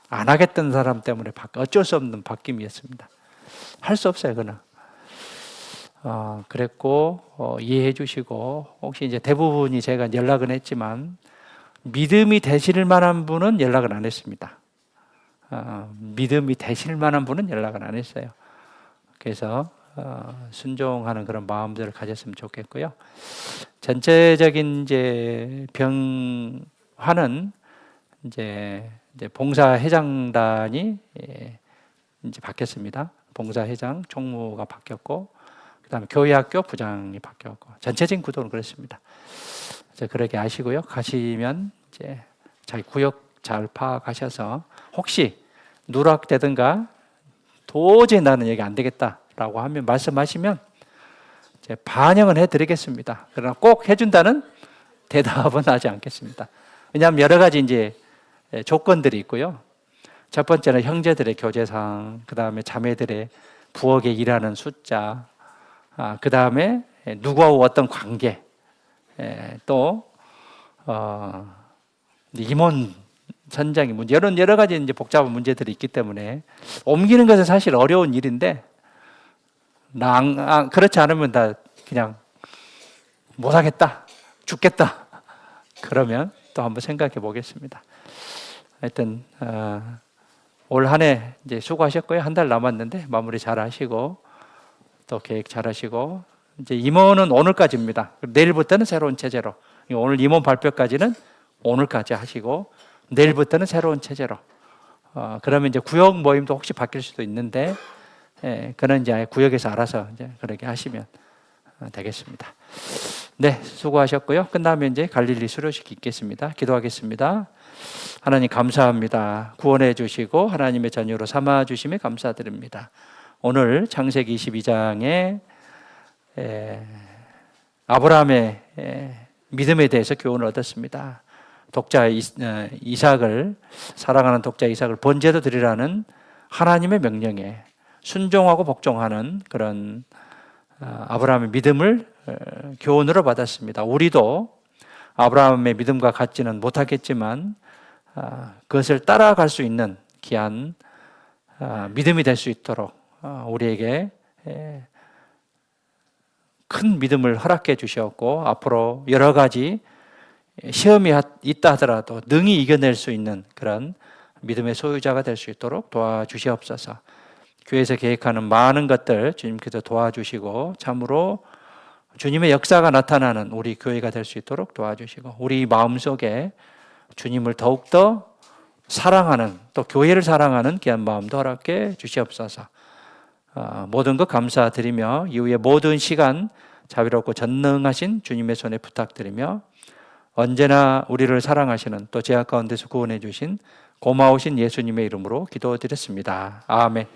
안 하겠던 사람 때문에 어쩔 수 없는 바뀜이었습니다. 할 수 없어요, 그는. 그랬고 이해해 주시고, 혹시 이제 대부분이 제가 연락은 했지만 믿음이 되실 만한 분은 연락을 안 했습니다. 믿음이 되실 만한 분은 연락을 안 했어요. 그래서 순종하는 그런 마음들을 가졌으면 좋겠고요. 전체적인 이제 병화는 이제 봉사회장단이 이제 바뀌었습니다. 봉사회장, 총무가 바뀌었고, 그다음에 교회학교 부장이 바뀌었고, 전체적인 구도는 그렇습니다. 이제 그렇게 아시고요. 가시면 이제 자기 구역 잘 파악하셔서 혹시 누락되든가 도저히 나는 여기 안 되겠다라고 하면 말씀하시면 이제 반영은 해드리겠습니다. 그러나 꼭 해준다는 대답은 하지 않겠습니다. 왜냐하면 여러 가지 이제 조건들이 있고요. 첫 번째는 형제들의 교제상, 그 다음에 자매들의 부엌에 일하는 숫자, 그 다음에 누구와 어떤 관계, 또 임원 선장의 문제, 이런 여러 가지 이제 복잡한 문제들이 있기 때문에 옮기는 것은 사실 어려운 일인데, 그렇지 않으면 다 그냥 못하겠다, 죽겠다, 그러면 또 한번 생각해 보겠습니다. 하여튼 올 한 해 이제 수고하셨고요. 한 달 남았는데 마무리 잘 하시고 또 계획 잘 하시고, 이제 임원은 오늘까지입니다. 내일부터는 새로운 체제로, 오늘 임원 발표까지는 오늘까지 하시고 내일부터는 새로운 체제로. 그러면 이제 구역 모임도 혹시 바뀔 수도 있는데, 그는 이제 구역에서 알아서 이제 그렇게 하시면 되겠습니다. 네, 수고하셨고요. 끝나면 이제 갈릴리 수료식 있겠습니다. 기도하겠습니다. 하나님 감사합니다. 구원해 주시고 하나님의 자녀로 삼아 주심에 감사드립니다. 오늘 창세기 22장에 아브라함의 믿음에 대해서 교훈을 얻었습니다. 독자 이삭을, 사랑하는 독자 이삭을 번제로 드리라는 하나님의 명령에 순종하고 복종하는 그런 아브라함의 믿음을 교훈으로 받았습니다. 우리도 아브라함의 믿음과 같지는 못하겠지만 그것을 따라갈 수 있는 귀한 믿음이 될 수 있도록 우리에게 큰 믿음을 허락해 주셨고, 앞으로 여러 가지 시험이 있다 하더라도 능히 이겨낼 수 있는 그런 믿음의 소유자가 될 수 있도록 도와주시옵소서. 교회에서 계획하는 많은 것들 주님께서 도와주시고 참으로 주님의 역사가 나타나는 우리 교회가 될 수 있도록 도와주시고, 우리 마음속에 주님을 더욱더 사랑하는, 또 교회를 사랑하는 귀한 마음도 허락해 주시옵소서. 모든 것 감사드리며 이후에 모든 시간 자비롭고 전능하신 주님의 손에 부탁드리며, 언제나 우리를 사랑하시는 또 죄악 가운데서 구원해 주신 고마우신 예수님의 이름으로 기도드렸습니다. 아멘.